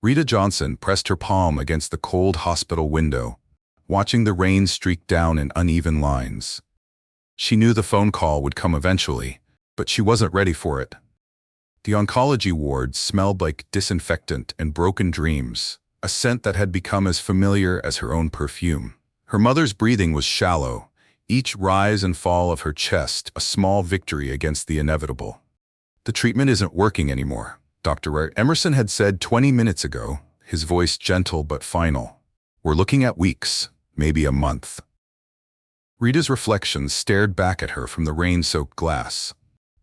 Rita Johnson pressed her palm against the cold hospital window, watching the rain streak down in uneven lines. She knew the phone call would come eventually, but she wasn't ready for it. The oncology ward smelled like disinfectant and broken dreams, a scent that had become as familiar as her own perfume. Her mother's breathing was shallow, each rise and fall of her chest a small victory against the inevitable. "The treatment isn't working anymore," Dr. Emerson had said 20 minutes ago, his voice gentle but final. "We're looking at weeks, maybe a month." Rita's reflections stared back at her from the rain-soaked glass.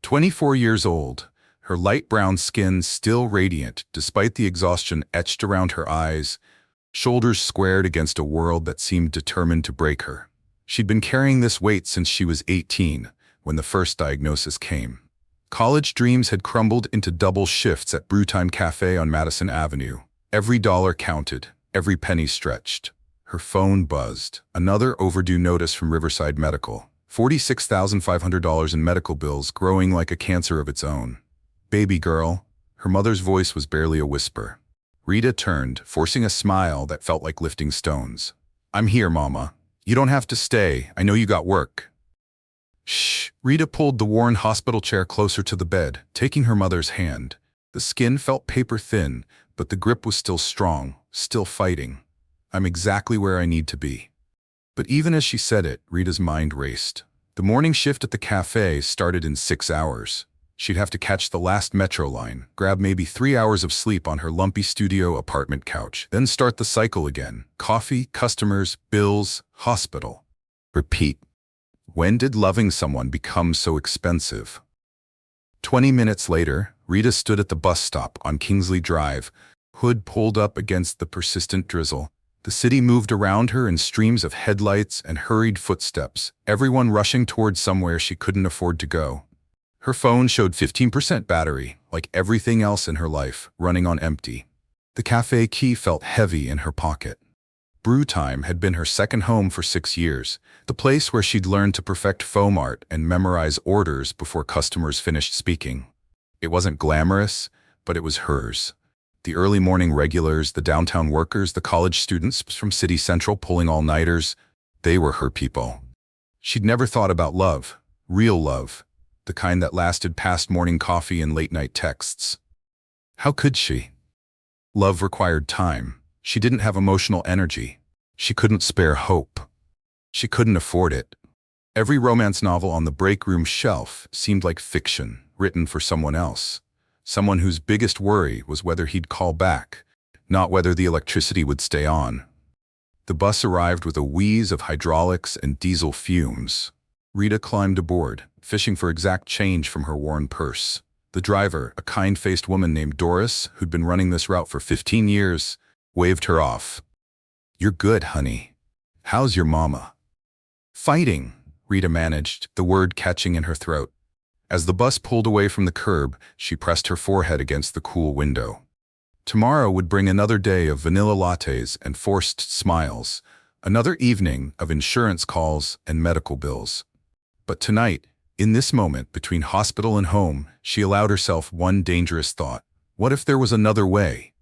24 years old, her light brown skin still radiant despite the exhaustion etched around her eyes, shoulders squared against a world that seemed determined to break her. She'd been carrying this weight since she was 18, when the first diagnosis came. College dreams had crumbled into double shifts at Brewtime Café on Madison Avenue. Every dollar counted, every penny stretched. Her phone buzzed. Another overdue notice from Riverside Medical. $46,500 in medical bills growing like a cancer of its own. "Baby girl." Her mother's voice was barely a whisper. Rita turned, forcing a smile that felt like lifting stones. "I'm here, Mama. You don't have to stay. I know you got work." "Shh." Rita pulled the worn hospital chair closer to the bed, taking her mother's hand. The skin felt paper thin, but the grip was still strong, still fighting. "I'm exactly where I need to be." But even as she said it, Rita's mind raced. The morning shift at the cafe started in 6 hours. She'd have to catch the last metro line, grab maybe 3 hours of sleep on her lumpy studio apartment couch, then start the cycle again. Coffee, customers, bills, hospital. Repeat. When did loving someone become so expensive? 20 minutes later, Rita stood at the bus stop on Kingsley Drive, hood pulled up against the persistent drizzle. The city moved around her in streams of headlights and hurried footsteps, everyone rushing towards somewhere she couldn't afford to go. Her phone showed 15% battery, like everything else in her life, running on empty. The cafe key felt heavy in her pocket. Brewtime had been her second home for 6 years, the place where she'd learned to perfect foam art and memorize orders before customers finished speaking. It wasn't glamorous, but it was hers. The early morning regulars, the downtown workers, the college students from City Central pulling all-nighters, they were her people. She'd never thought about love, real love, the kind that lasted past morning coffee and late-night texts. How could she? Love required time. She didn't have emotional energy. She couldn't spare hope. She couldn't afford it. Every romance novel on the break room shelf seemed like fiction, written for someone else. Someone whose biggest worry was whether he'd call back, not whether the electricity would stay on. The bus arrived with a wheeze of hydraulics and diesel fumes. Rita climbed aboard, fishing for exact change from her worn purse. The driver, a kind-faced woman named Doris, who'd been running this route for 15 years, waved her off. "You're good, honey. How's your mama?" "Fighting," Rita managed, the word catching in her throat. As the bus pulled away from the curb, she pressed her forehead against the cool window. Tomorrow would bring another day of vanilla lattes and forced smiles, another evening of insurance calls and medical bills. But tonight, in this moment between hospital and home, she allowed herself one dangerous thought. What if there was another way?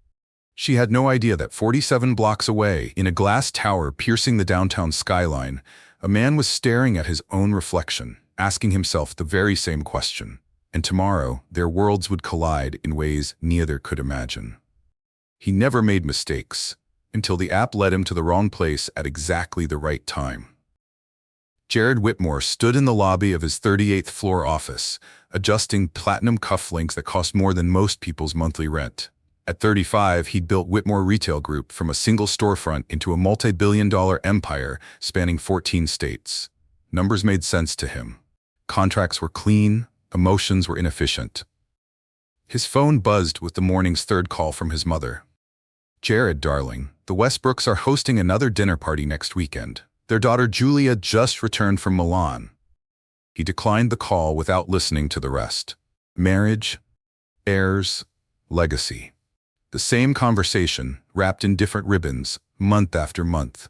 She had no idea that 47 blocks away, in a glass tower piercing the downtown skyline, a man was staring at his own reflection, asking himself the very same question. And tomorrow, their worlds would collide in ways neither could imagine. He never made mistakes, until the app led him to the wrong place at exactly the right time. Jared Whitmore stood in the lobby of his 38th floor office, adjusting platinum cufflinks that cost more than most people's monthly rent. At 35, he'd built Whitmore Retail Group from a single storefront into a multi-billion-dollar empire spanning 14 states. Numbers made sense to him. Contracts were clean, emotions were inefficient. His phone buzzed with the morning's third call from his mother. "Jared, darling, the Westbrooks are hosting another dinner party next weekend. Their daughter Julia just returned from Milan." He declined the call without listening to the rest. Marriage, heirs, legacy. The same conversation, wrapped in different ribbons, month after month.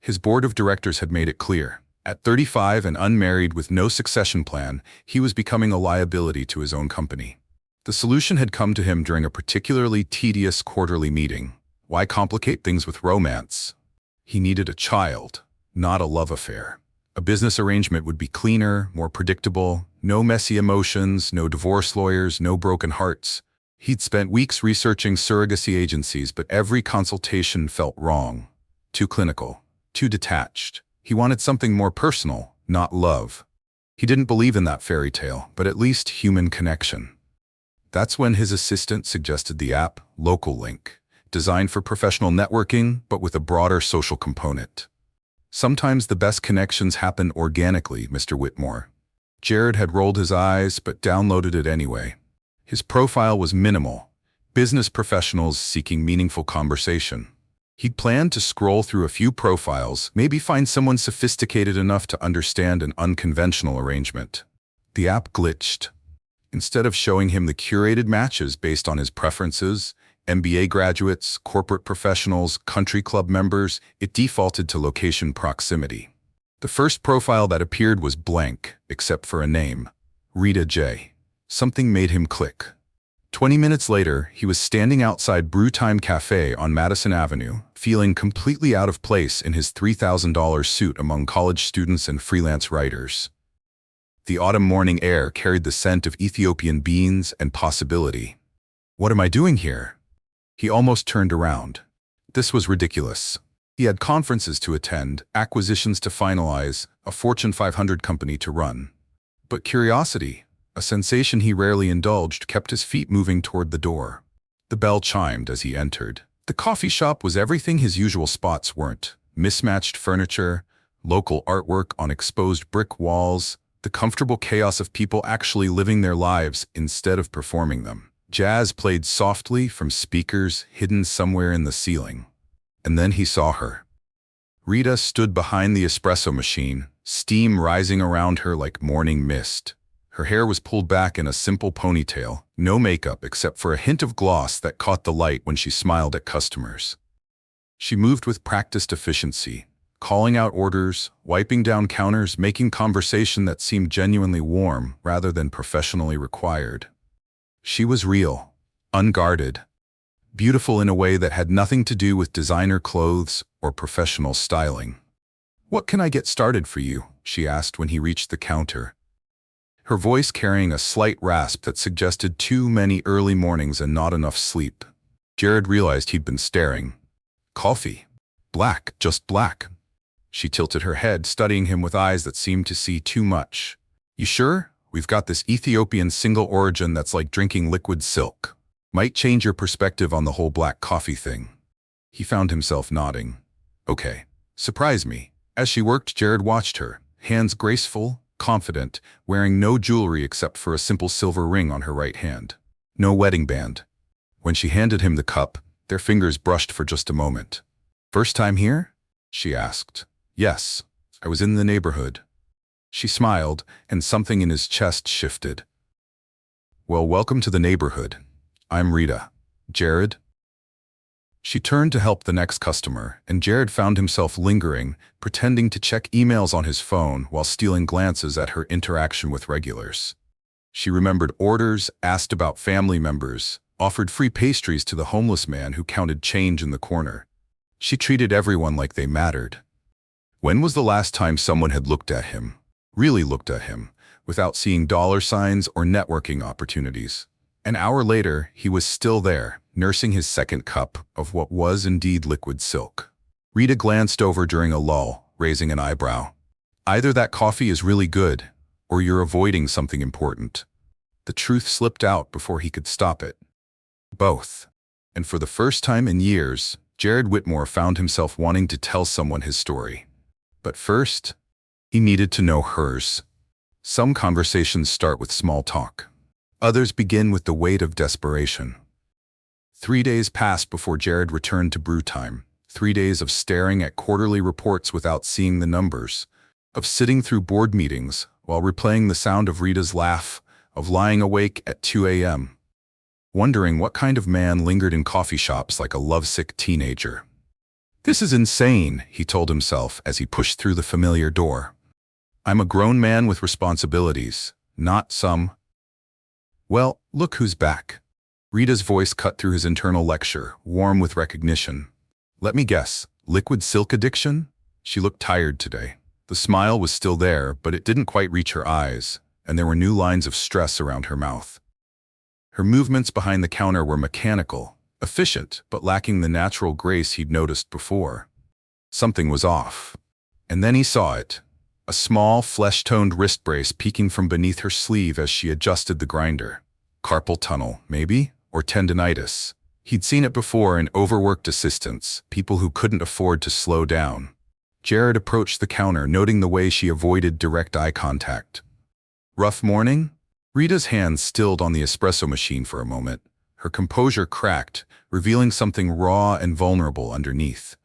His board of directors had made it clear. At 35 and unmarried with no succession plan, he was becoming a liability to his own company. The solution had come to him during a particularly tedious quarterly meeting. Why complicate things with romance? He needed a child, not a love affair. A business arrangement would be cleaner, more predictable, no messy emotions, no divorce lawyers, no broken hearts. He'd spent weeks researching surrogacy agencies, but every consultation felt wrong. Too clinical, too detached. He wanted something more personal, not love. He didn't believe in that fairy tale, but at least human connection. That's when his assistant suggested the app, Local Link, designed for professional networking, but with a broader social component. Sometimes the best connections happen organically, Mr. Whitmore. Jared had rolled his eyes, but downloaded it anyway. His profile was minimal, business professionals seeking meaningful conversation. He'd planned to scroll through a few profiles, maybe find someone sophisticated enough to understand an unconventional arrangement. The app glitched. Instead of showing him the curated matches based on his preferences, MBA graduates, corporate professionals, country club members, it defaulted to location proximity. The first profile that appeared was blank, except for a name, Rita J. Something made him click. 20 minutes later, he was standing outside Brewtime Café on Madison Avenue, feeling completely out of place in his $3,000 suit among college students and freelance writers. The autumn morning air carried the scent of Ethiopian beans and possibility. What am I doing here? He almost turned around. This was ridiculous. He had conferences to attend, acquisitions to finalize, a Fortune 500 company to run. But curiosity, a sensation he rarely indulged, kept his feet moving toward the door. The bell chimed as he entered. The coffee shop was everything his usual spots weren't. Mismatched furniture, local artwork on exposed brick walls, the comfortable chaos of people actually living their lives instead of performing them. Jazz played softly from speakers hidden somewhere in the ceiling. And then he saw her. Rita stood behind the espresso machine, steam rising around her like morning mist. Her hair was pulled back in a simple ponytail, no makeup except for a hint of gloss that caught the light when she smiled at customers. She moved with practiced efficiency, calling out orders, wiping down counters, making conversation that seemed genuinely warm rather than professionally required. She was real, unguarded, beautiful in a way that had nothing to do with designer clothes or professional styling. "What can I get started for you?" she asked when he reached the counter, her voice carrying a slight rasp that suggested too many early mornings and not enough sleep. Jared realized he'd been staring. "Coffee. Black, just black." She tilted her head, studying him with eyes that seemed to see too much. "You sure? We've got this Ethiopian single origin that's like drinking liquid silk. Might change your perspective on the whole black coffee thing." He found himself nodding. "Okay. Surprise me." As she worked, Jared watched her, hands graceful, confident, wearing no jewelry except for a simple silver ring on her right hand. No wedding band. When she handed him the cup, their fingers brushed for just a moment. "First time here?" she asked. "Yes. I was in the neighborhood." She smiled, and something in his chest shifted. "Well, welcome to the neighborhood. I'm Rita. Jared?" She turned to help the next customer, and Jared found himself lingering, pretending to check emails on his phone while stealing glances at her interaction with regulars. She remembered orders, asked about family members, offered free pastries to the homeless man who counted change in the corner. She treated everyone like they mattered. When was the last time someone had looked at him, really looked at him, without seeing dollar signs or networking opportunities? An hour later, he was still there, nursing his second cup of what was indeed liquid silk. Rita glanced over during a lull, raising an eyebrow. "Either that coffee is really good, or you're avoiding something important." The truth slipped out before he could stop it. Both. And for the first time in years, Jared Whitmore found himself wanting to tell someone his story. But first, he needed to know hers. Some conversations start with small talk. Others begin with the weight of desperation. 3 days passed before Jared returned to Brewtime. 3 days of staring at quarterly reports without seeing the numbers, of sitting through board meetings while replaying the sound of Rita's laugh, of lying awake at 2 a.m., wondering what kind of man lingered in coffee shops like a lovesick teenager. "This is insane," he told himself as he pushed through the familiar door. "I'm a grown man with responsibilities, not some Well, look who's back. Rita's voice cut through his internal lecture, warm with recognition. Let me guess, liquid silk addiction? She looked tired today. The smile was still there, but it didn't quite reach her eyes, and there were new lines of stress around her mouth. Her movements behind the counter were mechanical, efficient, but lacking the natural grace he'd noticed before. Something was off. And then he saw it. A small, flesh-toned wrist brace peeking from beneath her sleeve as she adjusted the grinder. Carpal tunnel, maybe? Or tendinitis. He'd seen it before in overworked assistants, people who couldn't afford to slow down. Jared approached the counter, noting the way she avoided direct eye contact. Rough morning? Rita's hands stilled on the espresso machine for a moment. Her composure cracked, revealing something raw and vulnerable underneath.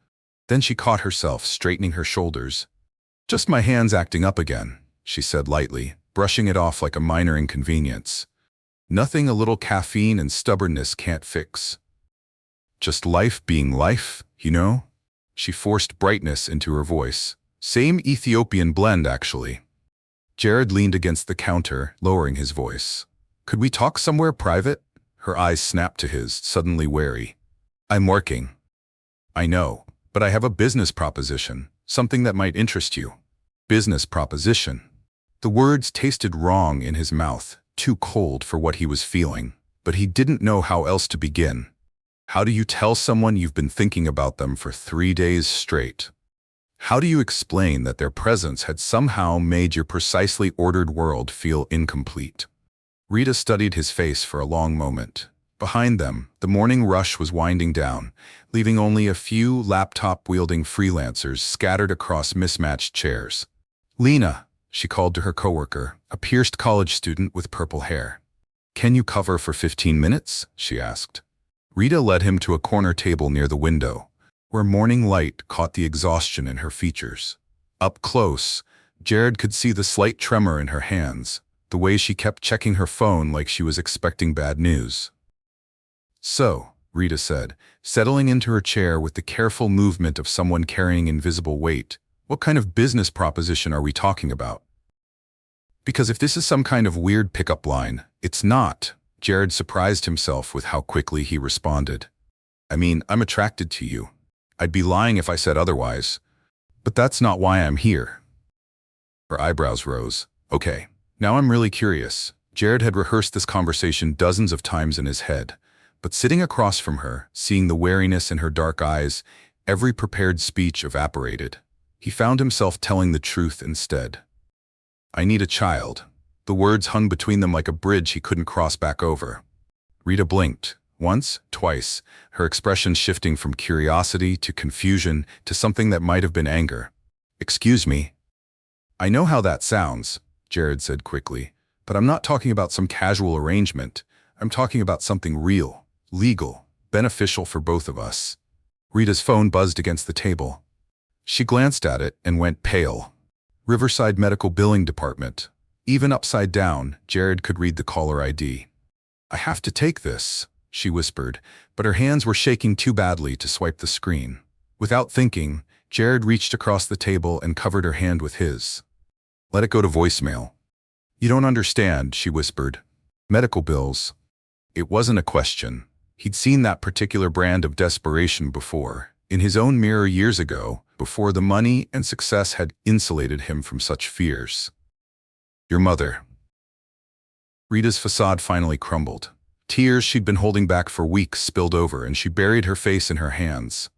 Then she caught herself, straightening her shoulders. Just my hands acting up again, she said lightly, brushing it off like a minor inconvenience. Nothing a little caffeine and stubbornness can't fix. Just life being life, you know? She forced brightness into her voice. Same Ethiopian blend, actually. Jared leaned against the counter, lowering his voice. Could we talk somewhere private? Her eyes snapped to his, suddenly wary. I'm working. I know, but I have a business proposition, something that might interest you. Business proposition. The words tasted wrong in his mouth, too cold for what he was feeling, but he didn't know how else to begin. How do you tell someone you've been thinking about them for 3 days straight? How do you explain that their presence had somehow made your precisely ordered world feel incomplete? Rita studied his face for a long moment. Behind them, the morning rush was winding down, leaving only a few laptop-wielding freelancers scattered across mismatched chairs. Lena, she called to her coworker, a pierced college student with purple hair. Can you cover for 15 minutes? She asked. Rita led him to a corner table near the window, where morning light caught the exhaustion in her features. Up close, Jared could see the slight tremor in her hands, the way she kept checking her phone like she was expecting bad news. So, Rita said, settling into her chair with the careful movement of someone carrying invisible weight, what kind of business proposition are we talking about? Because if this is some kind of weird pickup line, it's not. Jared surprised himself with how quickly he responded. I mean, I'm attracted to you. I'd be lying if I said otherwise. But that's not why I'm here. Her eyebrows rose. Okay, now I'm really curious. Jared had rehearsed this conversation dozens of times in his head, but sitting across from her, seeing the wariness in her dark eyes, every prepared speech evaporated. He found himself telling the truth instead. I need a child. The words hung between them like a bridge he couldn't cross back over. Rita blinked. Once, twice, her expression shifting from curiosity to confusion to something that might have been anger. Excuse me. I know how that sounds, Jared said quickly, but I'm not talking about some casual arrangement. I'm talking about something real, legal, beneficial for both of us. Rita's phone buzzed against the table. She glanced at it and went pale. Riverside Medical Billing Department. Even upside down, Jared could read the caller ID. I have to take this, she whispered, but her hands were shaking too badly to swipe the screen. Without thinking, Jared reached across the table and covered her hand with his. Let it go to voicemail. You don't understand, she whispered. Medical bills. It wasn't a question. He'd seen that particular brand of desperation before, in his own mirror years ago, before the money and success had insulated him from such fears. Your mother. Rita's facade finally crumbled. Tears she'd been holding back for weeks spilled over, and she buried her face in her hands.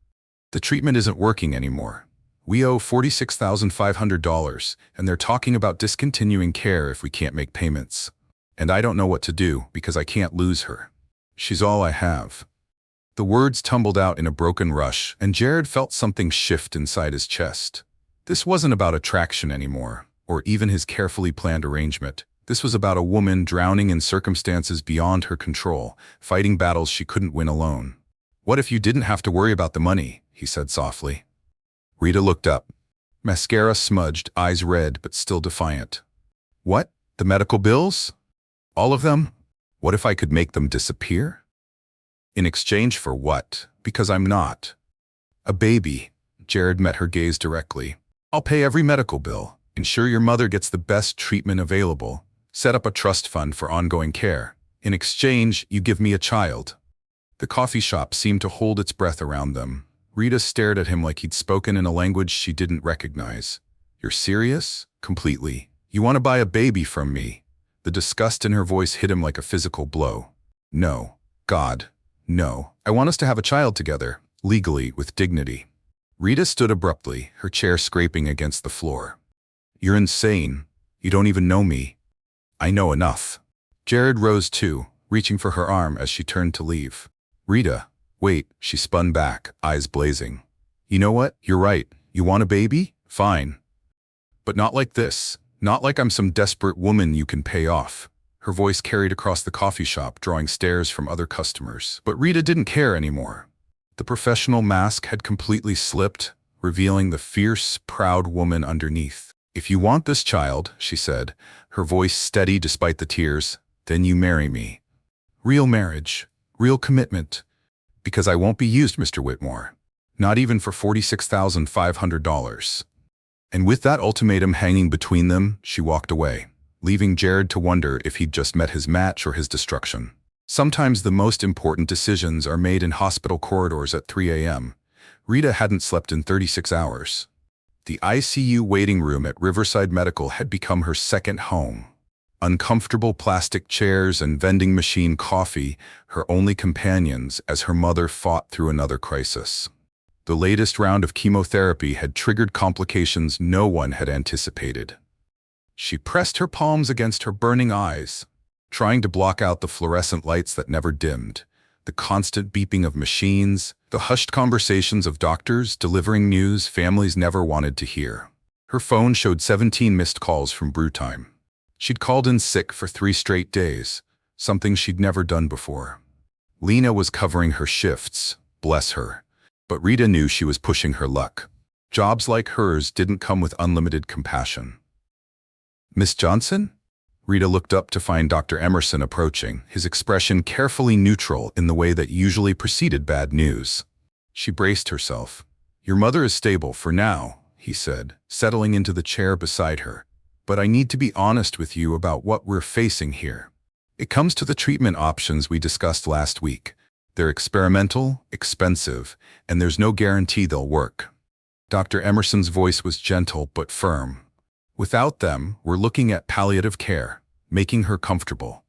The treatment isn't working anymore. We owe $46,500, and they're talking about discontinuing care if we can't make payments. And I don't know what to do because I can't lose her. She's all I have. The words tumbled out in a broken rush, and Jared felt something shift inside his chest. This wasn't about attraction anymore, or even his carefully planned arrangement. This was about a woman drowning in circumstances beyond her control, fighting battles she couldn't win alone. What if you didn't have to worry about the money? He said softly. Rita looked up. Mascara smudged, eyes red but still defiant. What? The medical bills? All of them? What if I could make them disappear? In exchange for what? Because I'm not. A baby. Jared met her gaze directly. I'll pay every medical bill, ensure your mother gets the best treatment available, set up a trust fund for ongoing care. In exchange, you give me a child." The coffee shop seemed to hold its breath around them. Rita stared at him like he'd spoken in a language she didn't recognize. "You're serious?" "Completely. You want to buy a baby from me?" The disgust in her voice hit him like a physical blow. "No. God. No. I want us to have a child together, legally, with dignity." Rita stood abruptly, her chair scraping against the floor. "You're insane. You don't even know me." "I know enough." Jared rose too, reaching for her arm as she turned to leave. "Rita, wait," she spun back, eyes blazing. "You know what? You're right. You want a baby? Fine. But not like this. Not like I'm some desperate woman you can pay off." Her voice carried across the coffee shop, drawing stares from other customers. But Rita didn't care anymore. The professional mask had completely slipped, revealing the fierce, proud woman underneath. "If you want this child," she said, her voice steady despite the tears, "then you marry me. Real marriage. Real commitment. Because I won't be used, Mr. Whitmore. Not even for $46,500. And with that ultimatum hanging between them, she walked away, leaving Jared to wonder if he'd just met his match or his destruction. Sometimes the most important decisions are made in hospital corridors at 3 a.m. Rita hadn't slept in 36 hours. The ICU waiting room at Riverside Medical had become her second home. Uncomfortable plastic chairs and vending machine coffee, her only companions as her mother fought through another crisis. The latest round of chemotherapy had triggered complications no one had anticipated. She pressed her palms against her burning eyes, trying to block out the fluorescent lights that never dimmed, the constant beeping of machines, the hushed conversations of doctors delivering news families never wanted to hear. Her phone showed 17 missed calls from brew time. She'd called in sick for 3 straight days, something she'd never done before. Lena was covering her shifts, bless her, but Rita knew she was pushing her luck. Jobs like hers didn't come with unlimited compassion. "Miss Johnson?" Rita looked up to find Dr. Emerson approaching, his expression carefully neutral in the way that usually preceded bad news. She braced herself. "Your mother is stable for now," he said, settling into the chair beside her. "But I need to be honest with you about what we're facing here. It comes to the treatment options we discussed last week. They're experimental, expensive, and there's no guarantee they'll work." Dr. Emerson's voice was gentle but firm. "Without them, we're looking at palliative care, making her comfortable."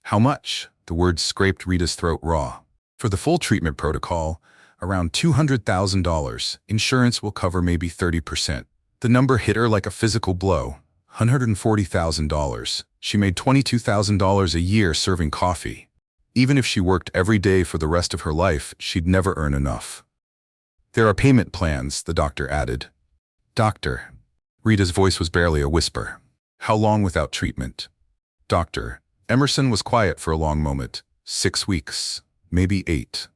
"How much?" The words scraped Rita's throat raw. "For the full treatment protocol, around $200,000. Insurance will cover maybe 30%. The number hit her like a physical blow. $140,000. She made $22,000 a year serving coffee. Even if she worked every day for the rest of her life, she'd never earn enough. "There are payment plans," the doctor added. "Doctor." Rita's voice was barely a whisper. "How long without treatment?" "Doctor." Emerson was quiet for a long moment. 6 weeks. Maybe 8.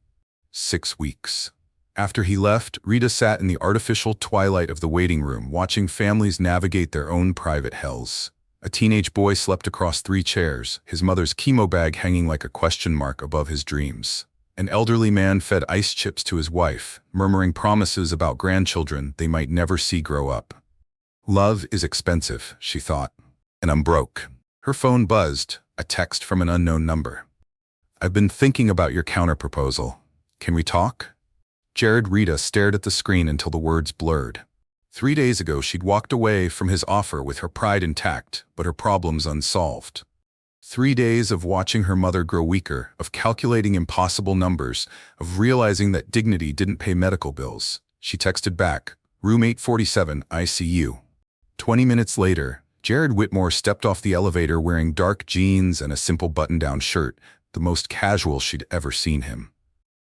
6 weeks. After he left, Rita sat in the artificial twilight of the waiting room, watching families navigate their own private hells. A teenage boy slept across 3 chairs, his mother's chemo bag hanging like a question mark above his dreams. An elderly man fed ice chips to his wife, murmuring promises about grandchildren they might never see grow up. "Love is expensive," she thought, "and I'm broke." Her phone buzzed, a text from an unknown number. "I've been thinking about your counterproposal. Can we talk?" Jared Rita stared at the screen until the words blurred. 3 days ago, she'd walked away from his offer with her pride intact, but her problems unsolved. 3 days of watching her mother grow weaker, of calculating impossible numbers, of realizing that dignity didn't pay medical bills. She texted back, "Room 847, ICU." 20 minutes later, Jared Whitmore stepped off the elevator wearing dark jeans and a simple button-down shirt, the most casual she'd ever seen him.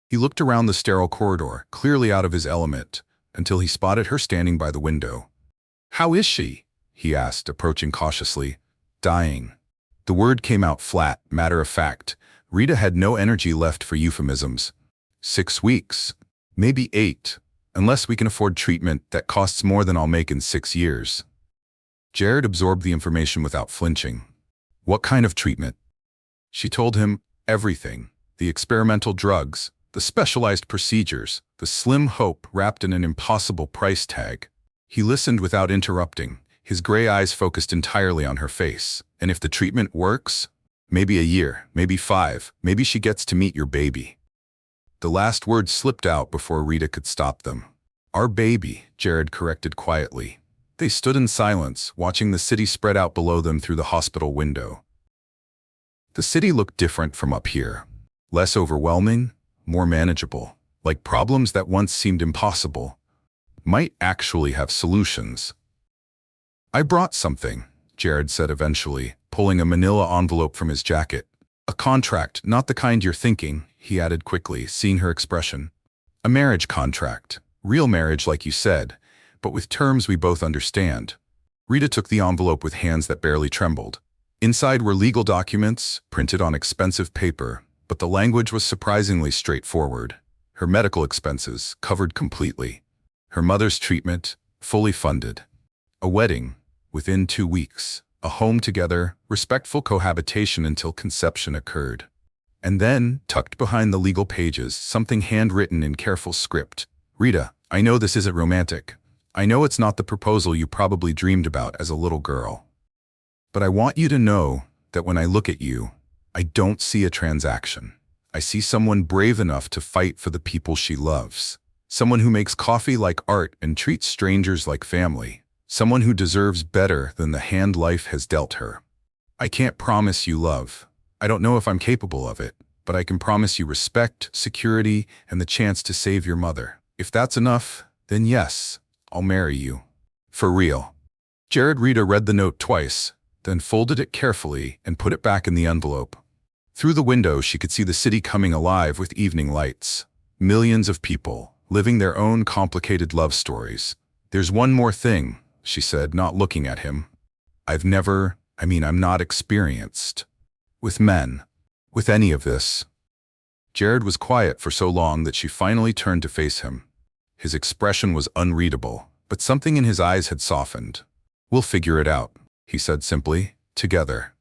He looked around the sterile corridor, clearly out of his element, until he spotted her standing by the window. "How is she?" he asked, approaching cautiously. "Dying." The word came out flat, matter-of-fact. Rita had no energy left for euphemisms. 6 weeks. Maybe 8. Unless we can afford treatment that costs more than I'll make in 6 years. Jared absorbed the information without flinching. "What kind of treatment?" She told him everything. The experimental drugs, the specialized procedures, the slim hope wrapped in an impossible price tag. He listened without interrupting, his gray eyes focused entirely on her face. "And if the treatment works?" Maybe a year, maybe 5, maybe she gets to meet your baby. The last words slipped out before Rita could stop them. Our baby, Jared corrected quietly. They stood in silence, watching the city spread out below them through the hospital window. The city looked different from up here. Less overwhelming, more manageable, like problems that once seemed impossible might actually have solutions. I brought something, Jared said eventually, pulling a manila envelope from his jacket. A contract, not the kind you're thinking, he added quickly, seeing her expression. A marriage contract. Real marriage, like you said, but with terms we both understand. Rita took the envelope with hands that barely trembled. Inside were legal documents, printed on expensive paper, but the language was surprisingly straightforward. Her medical expenses, covered completely. Her mother's treatment, fully funded. A wedding, within 2 weeks. A home together, respectful cohabitation until conception occurred. And then, tucked behind the legal pages, something handwritten in careful script. Rita, I know this isn't romantic. I know it's not the proposal you probably dreamed about as a little girl. But I want you to know that when I look at you, I don't see a transaction. I see someone brave enough to fight for the people she loves. Someone who makes coffee like art and treats strangers like family. Someone who deserves better than the hand life has dealt her. I can't promise you love. I don't know if I'm capable of it, but I can promise you respect, security, and the chance to save your mother. If that's enough, then yes, I'll marry you. For real. Rita read the note twice, then folded it carefully and put it back in the envelope. Through the window, she could see the city coming alive with evening lights. Millions of people, living their own complicated love stories. There's one more thing, she said, not looking at him. I'm not experienced with men, with any of this. Jared was quiet for so long that she finally turned to face him. His expression was unreadable, but something in his eyes had softened. We'll figure it out, he said simply, together.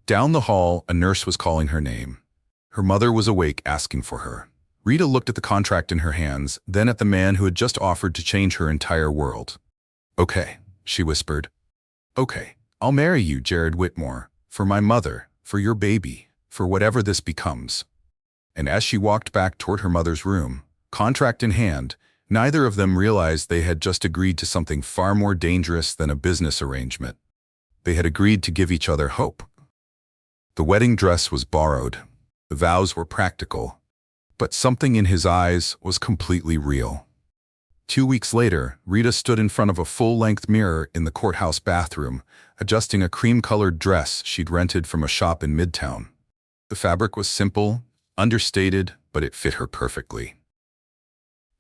Down the hall, a nurse was calling her name. Her mother was awake, asking for her. Rita looked at the contract in her hands, then at the man who had just offered to change her entire world. Okay, she whispered. Okay, I'll marry you, Jared Whitmore, for my mother, for your baby, for whatever this becomes. And as she walked back toward her mother's room, contract in hand, neither of them realized they had just agreed to something far more dangerous than a business arrangement. They had agreed to give each other hope. The wedding dress was borrowed. The vows were practical. But something in his eyes was completely real. 2 weeks later, Rita stood in front of a full-length mirror in the courthouse bathroom, adjusting a cream-colored dress she'd rented from a shop in Midtown. The fabric was simple, understated, but it fit her perfectly.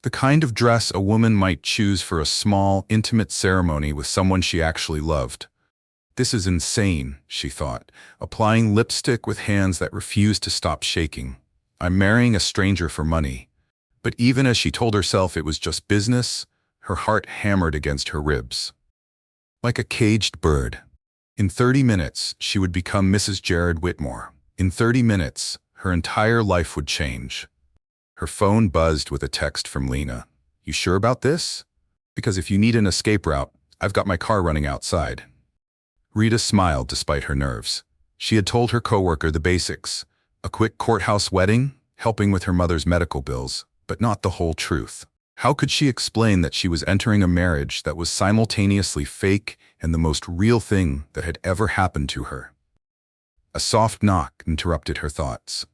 The kind of dress a woman might choose for a small, intimate ceremony with someone she actually loved. This is insane, she thought, applying lipstick with hands that refused to stop shaking. I'm marrying a stranger for money. But even as she told herself it was just business, her heart hammered against her ribs. Like a caged bird. In 30 minutes, she would become Mrs. Jared Whitmore. In 30 minutes, her entire life would change. Her phone buzzed with a text from Lena. You sure about this? Because if you need an escape route, I've got my car running outside. Rita smiled despite her nerves. She had told her coworker the basics. A quick courthouse wedding, helping with her mother's medical bills, but not the whole truth. How could she explain that she was entering a marriage that was simultaneously fake and the most real thing that had ever happened to her? A soft knock interrupted her thoughts.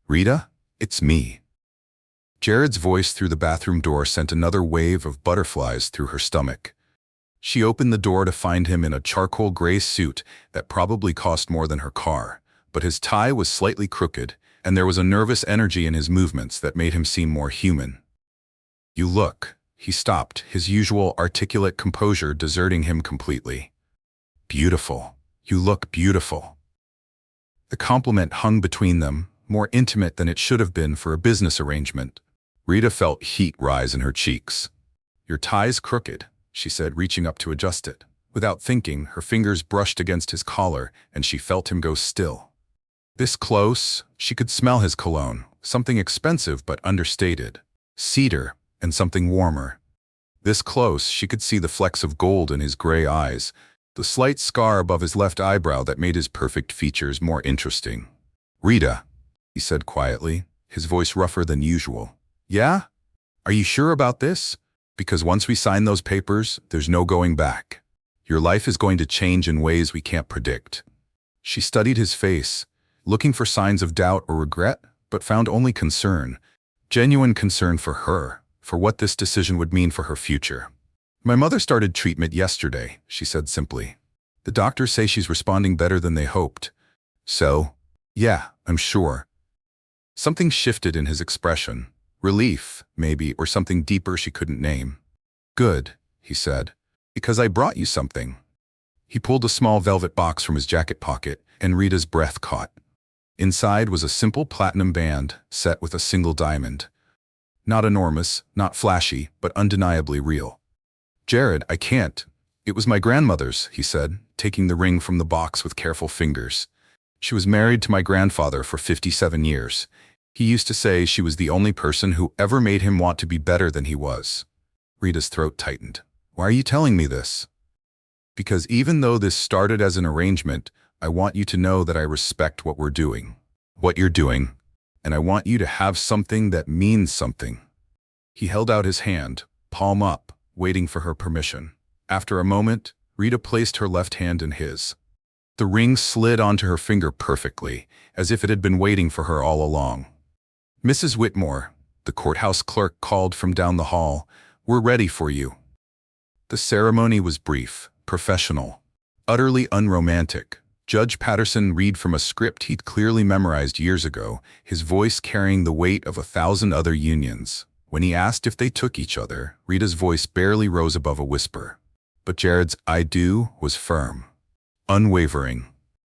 Rita, it's me. Jared's voice through the bathroom door sent another wave of butterflies through her stomach. She opened the door to find him in a charcoal gray suit that probably cost more than her car, but his tie was slightly crooked, and there was a nervous energy in his movements that made him seem more human. You look. He stopped, his usual articulate composure deserting him completely. Beautiful. You look beautiful. The compliment hung between them, more intimate than it should have been for a business arrangement. Rita felt heat rise in her cheeks. Your tie's crooked, she said, reaching up to adjust it. Without thinking, her fingers brushed against his collar, and she felt him go still. This close, she could smell his cologne, something expensive but understated. Cedar, and something warmer. This close, she could see the flecks of gold in his gray eyes, the slight scar above his left eyebrow that made his perfect features more interesting. "Rita," he said quietly, his voice rougher than usual. "Yeah? Are you sure about this? Because once we sign those papers, there's no going back. Your life is going to change in ways we can't predict." She studied his face, looking for signs of doubt or regret, but found only concern. Genuine concern for her, for what this decision would mean for her future. "My mother started treatment yesterday," she said simply. "The doctors say she's responding better than they hoped. So, yeah, I'm sure." Something shifted in his expression. Relief, maybe, or something deeper she couldn't name. "Good," he said, "because I brought you something." He pulled a small velvet box from his jacket pocket, and Rita's breath caught. Inside was a simple platinum band set with a single diamond. Not enormous, not flashy, but undeniably real. "Jared, I can't. It was my grandmother's," he said, taking the ring from the box with careful fingers. "She was married to my grandfather for 57 years. He used to say she was the only person who ever made him want to be better than he was." Rita's throat tightened. "Why are you telling me this?" "Because even though this started as an arrangement, I want you to know that I respect what we're doing, what you're doing, and I want you to have something that means something." He held out his hand, palm up, waiting for her permission. After a moment, Rita placed her left hand in his. The ring slid onto her finger perfectly, as if it had been waiting for her all along. "Mrs. Whitmore," the courthouse clerk called from down the hall, "we're ready for you." The ceremony was brief, professional, utterly unromantic. Judge Patterson read from a script he'd clearly memorized years ago, his voice carrying the weight of 1,000 other unions. When he asked if they took each other, Rita's voice barely rose above a whisper. But Jared's "I do" was firm, unwavering.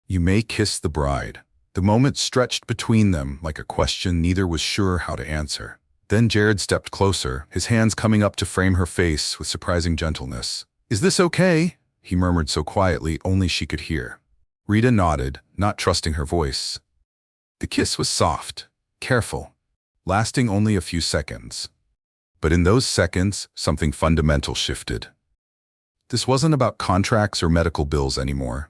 "You may kiss the bride." The moment stretched between them like a question neither was sure how to answer. Then Jared stepped closer, his hands coming up to frame her face with surprising gentleness. "Is this okay?" he murmured so quietly only she could hear. Rita nodded, not trusting her voice. The kiss was soft, careful, lasting only a few seconds. But in those seconds, something fundamental shifted. This wasn't about contracts or medical bills anymore.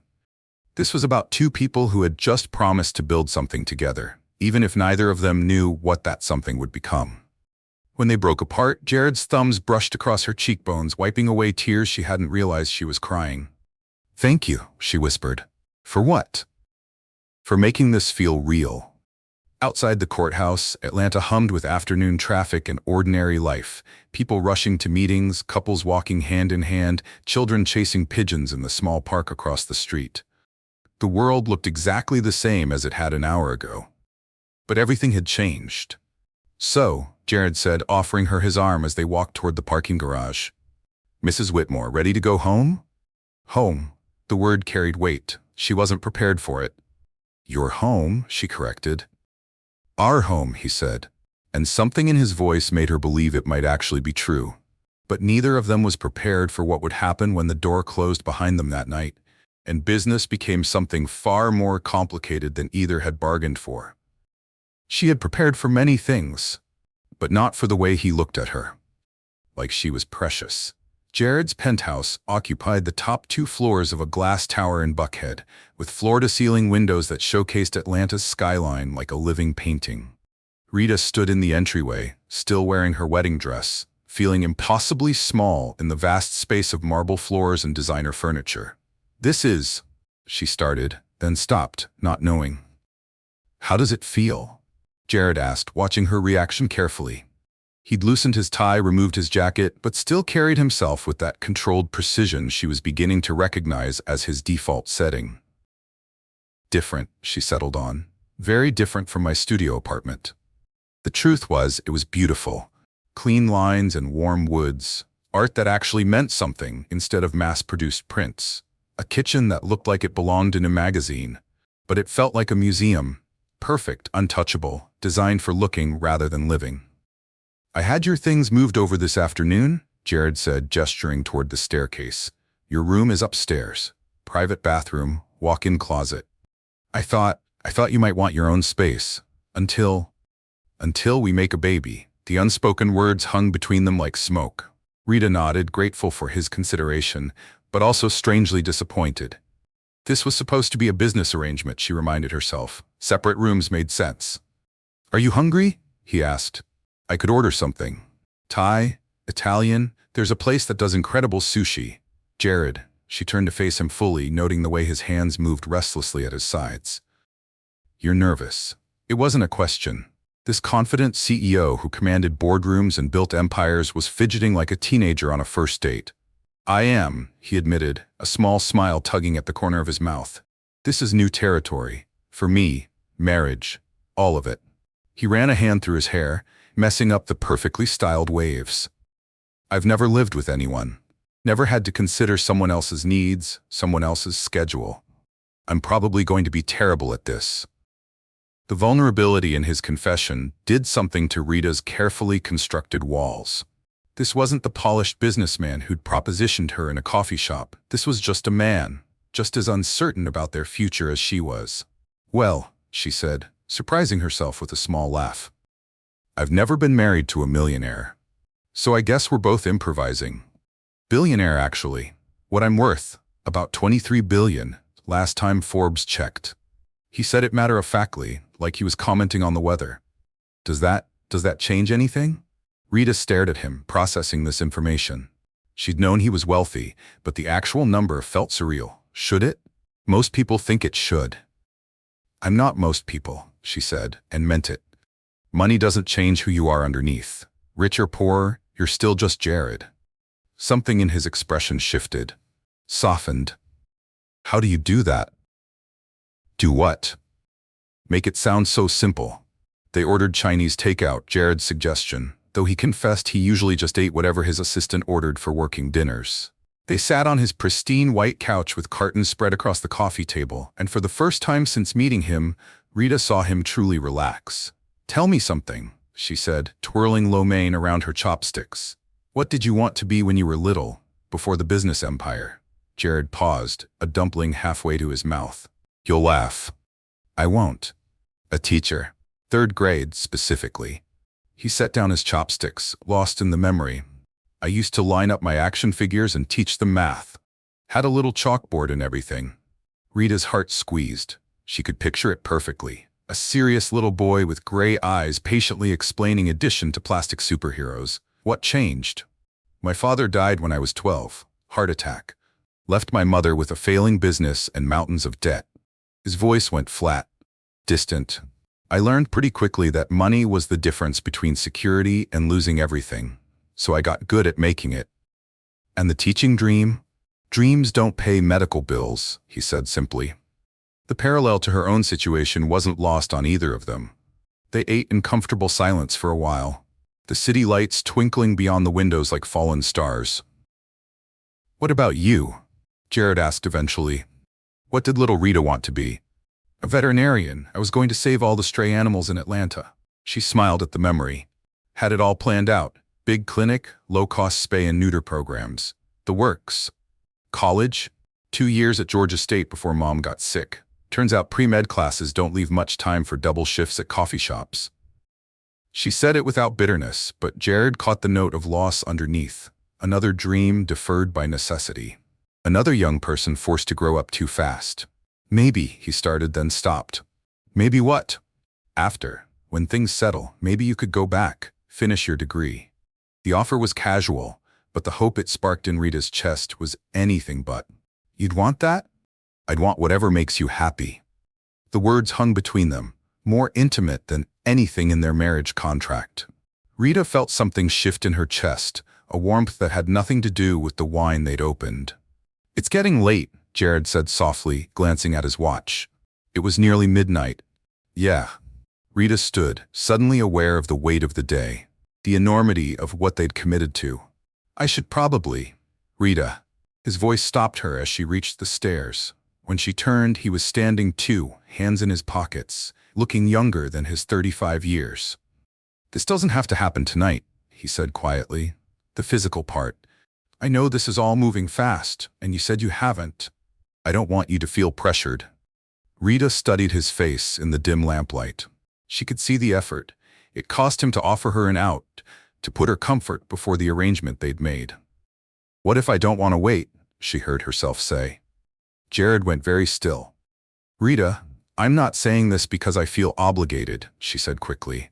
This was about two people who had just promised to build something together, even if neither of them knew what that something would become. When they broke apart, Jared's thumbs brushed across her cheekbones, wiping away tears she hadn't realized she was crying. "Thank you," she whispered. "For what?" "For making this feel real." Outside the courthouse, Atlanta hummed with afternoon traffic and ordinary life, people rushing to meetings, couples walking hand in hand, children chasing pigeons in the small park across the street. The world looked exactly the same as it had an hour ago. But everything had changed. "So," Jared said, offering her his arm as they walked toward the parking garage. "Mrs. Whitmore, ready to go home?" Home. The word carried weight. She wasn't prepared for it. "Your home," she corrected. "Our home," he said, and something in his voice made her believe it might actually be true. But neither of them was prepared for what would happen when the door closed behind them that night, and business became something far more complicated than either had bargained for. She had prepared for many things, but not for the way he looked at her. Like she was precious. Jared's penthouse occupied the top 2 floors of a glass tower in Buckhead, with floor-to-ceiling windows that showcased Atlanta's skyline like a living painting. Rita stood in the entryway, still wearing her wedding dress, feeling impossibly small in the vast space of marble floors and designer furniture. "This is," she started, then stopped, not knowing. "How does it feel?" Jared asked, watching her reaction carefully. He'd loosened his tie, removed his jacket, but still carried himself with that controlled precision she was beginning to recognize as his default setting. "Different," she settled on. "Very different from my studio apartment." The truth was, it was beautiful. Clean lines and warm woods. Art that actually meant something instead of mass-produced prints. A kitchen that looked like it belonged in a magazine, but it felt like a museum. Perfect, untouchable, designed for looking rather than living. "I had your things moved over this afternoon," Jared said, gesturing toward the staircase. "Your room is upstairs. Private bathroom, walk-in closet. I thought you might want your own space. Until we make a baby." The unspoken words hung between them like smoke. Rita nodded, grateful for his consideration, but also strangely disappointed. This was supposed to be a business arrangement, she reminded herself. Separate rooms made sense. "Are you hungry?" he asked. "I could order something. Thai? Italian? There's a place that does incredible sushi." "Jared." She turned to face him fully, noting the way his hands moved restlessly at his sides. "You're nervous." It wasn't a question. This confident CEO who commanded boardrooms and built empires was fidgeting like a teenager on a first date. "I am," he admitted, a small smile tugging at the corner of his mouth. "This is new territory. For me, marriage, all of it." He ran a hand through his hair, messing up the perfectly styled waves. "I've never lived with anyone. Never had to consider someone else's needs, someone else's schedule. I'm probably going to be terrible at this." The vulnerability in his confession did something to Rita's carefully constructed walls. This wasn't the polished businessman who'd propositioned her in a coffee shop. This was just a man, just as uncertain about their future as she was. "Well," she said, surprising herself with a small laugh, "I've never been married to a millionaire. So I guess we're both improvising. Billionaire, actually. What I'm worth, about 23 billion, last time Forbes checked." He said it matter-of-factly, like he was commenting on the weather. Does that change anything?" Rita stared at him, processing this information. She'd known he was wealthy, but the actual number felt surreal. Should it? Most people think it should. "I'm not most people," she said, and meant it. "Money doesn't change who you are underneath. Rich or poor, you're still just Jared." Something in his expression shifted, softened. "How do you do that?" "Do what?" "Make it sound so simple." They ordered Chinese takeout, Jared's suggestion, though he confessed he usually just ate whatever his assistant ordered for working dinners. They sat on his pristine white couch with cartons spread across the coffee table, and for the first time since meeting him, Rita saw him truly relax. "Tell me something," she said, twirling lo mein around her chopsticks. "What did you want to be when you were little, before the business empire?" Jared paused, a dumpling halfway to his mouth. "You'll laugh." "I won't." "A teacher. 3rd grade, specifically." He set down his chopsticks, lost in the memory. "I used to line up my action figures and teach them math. Had a little chalkboard and everything." Rita's heart squeezed. She could picture it perfectly. A serious little boy with gray eyes patiently explaining addition to plastic superheroes. "What changed?" "My father died when I was 12. Heart attack. Left my mother with a failing business and mountains of debt." His voice went flat, distant. "I learned pretty quickly that money was the difference between security and losing everything, so I got good at making it." "And the teaching dream?" "Dreams don't pay medical bills," he said simply. The parallel to her own situation wasn't lost on either of them. They ate in comfortable silence for a while, the city lights twinkling beyond the windows like fallen stars. "What about you?" Jared asked eventually. "What did little Rita want to be?" "A veterinarian. I was going to save all the stray animals in Atlanta." She smiled at the memory. Had it all planned out. Big clinic, low-cost spay and neuter programs. The works. College? 2 years at Georgia State before Mom got sick. Turns out pre-med classes don't leave much time for double shifts at coffee shops. She said it without bitterness, but Jared caught the note of loss underneath. Another dream deferred by necessity. Another young person forced to grow up too fast. "Maybe," he started, then stopped. "Maybe what?" "After, when things settle, maybe you could go back, finish your degree." The offer was casual, but the hope it sparked in Rita's chest was anything but. "You'd want that?" "I'd want whatever makes you happy." The words hung between them, more intimate than anything in their marriage contract. Rita felt something shift in her chest, a warmth that had nothing to do with the wine they'd opened. "It's getting late," Jared said softly, glancing at his watch. It was nearly midnight. "Yeah." Rita stood, suddenly aware of the weight of the day, the enormity of what they'd committed to. "I should probably." "Rita." His voice stopped her as she reached the stairs. When she turned, he was standing too, hands in his pockets, looking younger than his 35 years. "This doesn't have to happen tonight," he said quietly. "The physical part. I know this is all moving fast, and you said you haven't. I don't want you to feel pressured." Rita studied his face in the dim lamplight. She could see the effort. It cost him to offer her an out, to put her comfort before the arrangement they'd made. "What if I don't want to wait?" she heard herself say. Jared went very still. Rita, I'm not saying this because I feel obligated, she said quickly.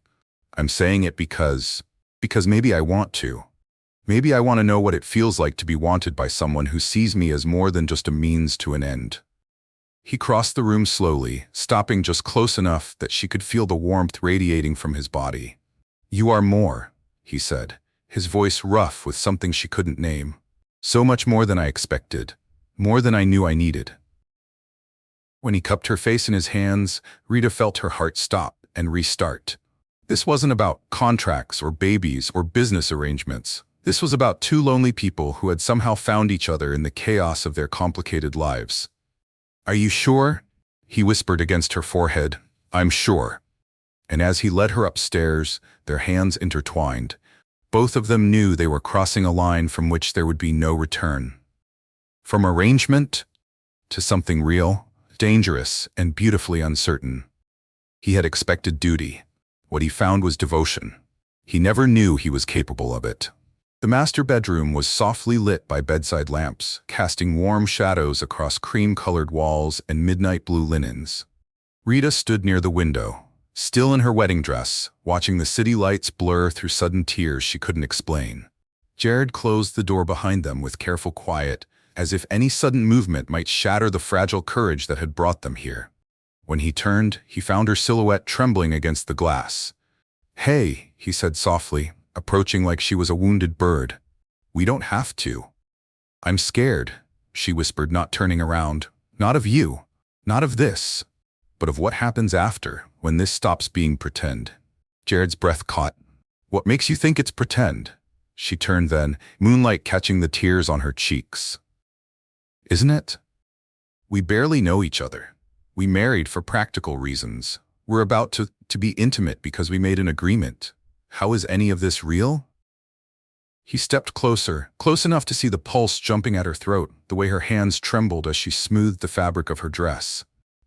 I'm saying it because maybe I want to. Maybe I want to know what it feels like to be wanted by someone who sees me as more than just a means to an end. He crossed the room slowly, stopping just close enough that she could feel the warmth radiating from his body. You are more, he said, his voice rough with something she couldn't name. So much more than I expected, more than I knew I needed. When he cupped her face in his hands, Rita felt her heart stop and restart. This wasn't about contracts or babies or business arrangements. This was about two lonely people who had somehow found each other in the chaos of their complicated lives. Are you sure? He whispered against her forehead. I'm sure. And as he led her upstairs, their hands intertwined. Both of them knew they were crossing a line from which there would be no return. From arrangement to something real, dangerous, and beautifully uncertain. He had expected duty. What he found was devotion. He never knew he was capable of it. The master bedroom was softly lit by bedside lamps, casting warm shadows across cream-colored walls and midnight blue linens. Rita stood near the window, still in her wedding dress, watching the city lights blur through sudden tears she couldn't explain. Jared closed the door behind them with careful quiet, as if any sudden movement might shatter the fragile courage that had brought them here. When he turned, he found her silhouette trembling against the glass. Hey, he said softly, approaching like she was a wounded bird. We don't have to. I'm scared, she whispered, not turning around. Not of you, not of this, but of what happens after, when this stops being pretend. Jared's breath caught. What makes you think it's pretend? She turned then, moonlight catching the tears on her cheeks. Isn't it? We barely know each other. We married for practical reasons. We're about to be intimate because we made an agreement. How is any of this real? He stepped closer, close enough to see the pulse jumping at her throat, the way her hands trembled as she smoothed the fabric of her dress.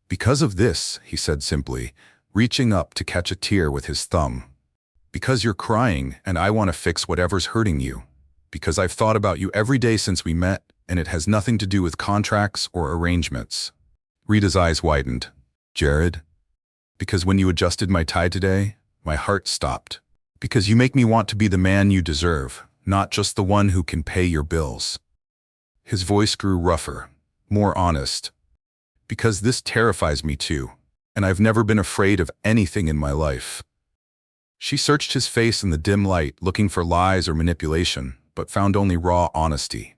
Because of this, he said simply, reaching up to catch a tear with his thumb. Because you're crying, and I want to fix whatever's hurting you. Because I've thought about you every day since we met, and it has nothing to do with contracts or arrangements. Rita's eyes widened. Jared? Because when you adjusted my tie today, my heart stopped. Because you make me want to be the man you deserve, not just the one who can pay your bills. His voice grew rougher, more honest. Because this terrifies me too, and I've never been afraid of anything in my life. She searched his face in the dim light, looking for lies or manipulation, but found only raw honesty.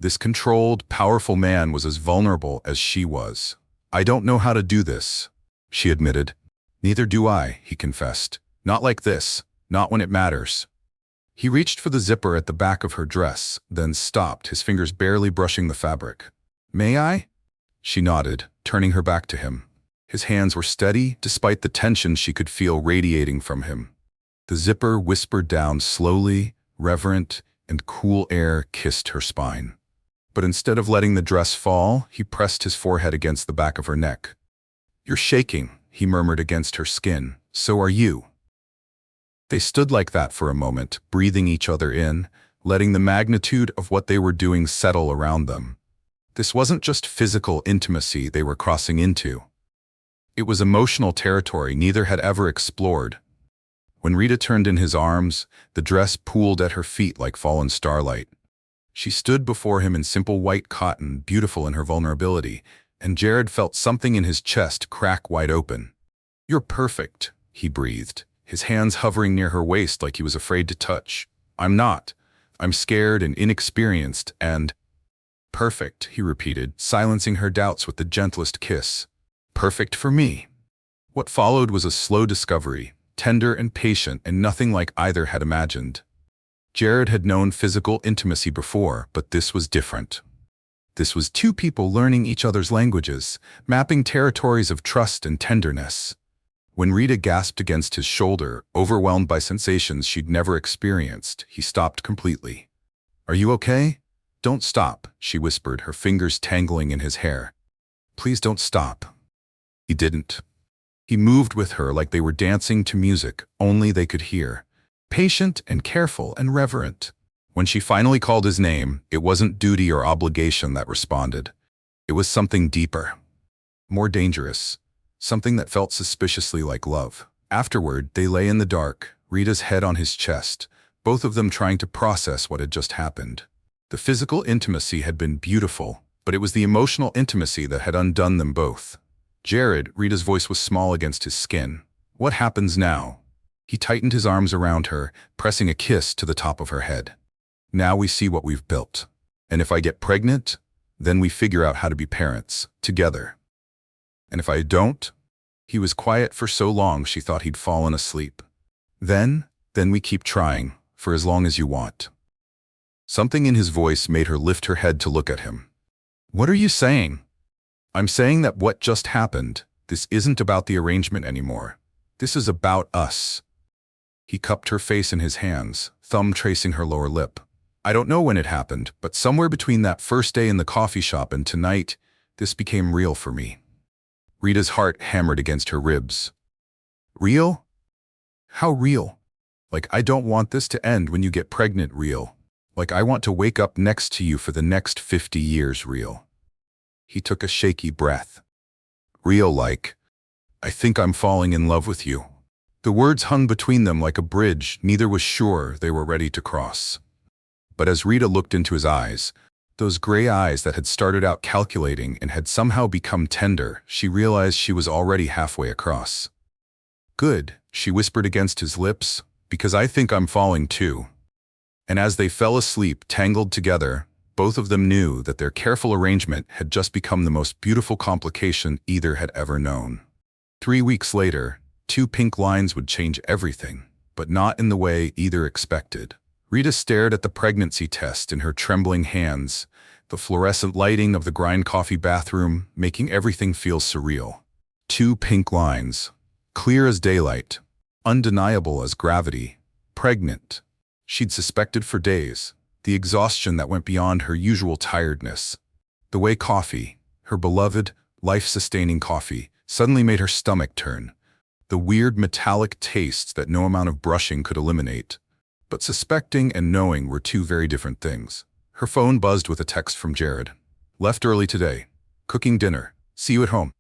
This controlled, powerful man was as vulnerable as she was. I don't know how to do this, she admitted. Neither do I, he confessed. Not like this. Not when it matters. He reached for the zipper at the back of her dress, then stopped, his fingers barely brushing the fabric. May I? She nodded, turning her back to him. His hands were steady, despite the tension she could feel radiating from him. The zipper whispered down slowly, reverent, and cool air kissed her spine. But instead of letting the dress fall, he pressed his forehead against the back of her neck. You're shaking, he murmured against her skin. So are you. They stood like that for a moment, breathing each other in, letting the magnitude of what they were doing settle around them. This wasn't just physical intimacy they were crossing into. It was emotional territory neither had ever explored. When Rita turned in his arms, the dress pooled at her feet like fallen starlight. She stood before him in simple white cotton, beautiful in her vulnerability, and Jared felt something in his chest crack wide open. You're perfect, he breathed, his hands hovering near her waist like he was afraid to touch. I'm not. I'm scared and inexperienced and… Perfect, he repeated, silencing her doubts with the gentlest kiss. Perfect for me. What followed was a slow discovery, tender and patient and nothing like either had imagined. Jared had known physical intimacy before, but this was different. This was two people learning each other's languages, mapping territories of trust and tenderness. When Rita gasped against his shoulder, overwhelmed by sensations she'd never experienced, he stopped completely. Are you okay? Don't stop, she whispered, her fingers tangling in his hair. Please don't stop. He didn't. He moved with her like they were dancing to music only they could hear, patient and careful and reverent. When she finally called his name, it wasn't duty or obligation that responded. It was something deeper, more dangerous, something that felt suspiciously like love. Afterward, they lay in the dark, Rita's head on his chest, both of them trying to process what had just happened. The physical intimacy had been beautiful, but it was the emotional intimacy that had undone them both. Jared, Rita's voice was small against his skin. What happens now? He tightened his arms around her, pressing a kiss to the top of her head. Now we see what we've built. And if I get pregnant, then we figure out how to be parents, together. And if I don't? He was quiet for so long she thought he'd fallen asleep. Then we keep trying, for as long as you want. Something in his voice made her lift her head to look at him. What are you saying? I'm saying that what just happened, this isn't about the arrangement anymore. This is about us. He cupped her face in his hands, thumb tracing her lower lip. I don't know when it happened, but somewhere between that first day in the coffee shop and tonight, this became real for me. Rita's heart hammered against her ribs. Real? How real? Like I don't want this to end when you get pregnant real. Like I want to wake up next to you for the next 50 years real. He took a shaky breath. Real like, I think I'm falling in love with you. The words hung between them like a bridge neither was sure they were ready to cross. But as Rita looked into his eyes, those gray eyes that had started out calculating and had somehow become tender, she realized she was already halfway across. Good, she whispered against his lips, because I think I'm falling too. And as they fell asleep, tangled together, both of them knew that their careful arrangement had just become the most beautiful complication either had ever known. 3 weeks later, 2 pink lines would change everything, but not in the way either expected. Rita stared at the pregnancy test in her trembling hands, the fluorescent lighting of the grind coffee bathroom making everything feel surreal. 2 pink lines, clear as daylight, undeniable as gravity, pregnant. She'd suspected for days, the exhaustion that went beyond her usual tiredness. The way coffee, her beloved, life-sustaining coffee, suddenly made her stomach turn. The weird metallic taste that no amount of brushing could eliminate. But suspecting and knowing were 2 very different things. Her phone buzzed with a text from Jared. Left early today. Cooking dinner. See you at home.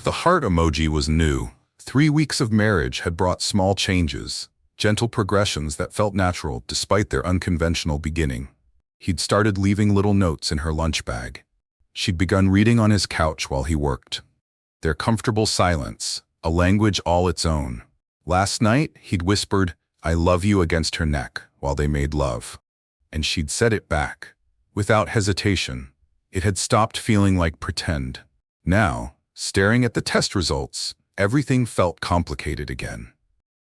The heart emoji was new. 3 weeks of marriage had brought small changes, gentle progressions that felt natural despite their unconventional beginning. He'd started leaving little notes in her lunch bag. She'd begun reading on his couch while he worked. Their comfortable silence, a language all its own. Last night, he'd whispered, I love you against her neck while they made love. And she'd said it back, without hesitation. It had stopped feeling like pretend. Now, staring at the test results, everything felt complicated again.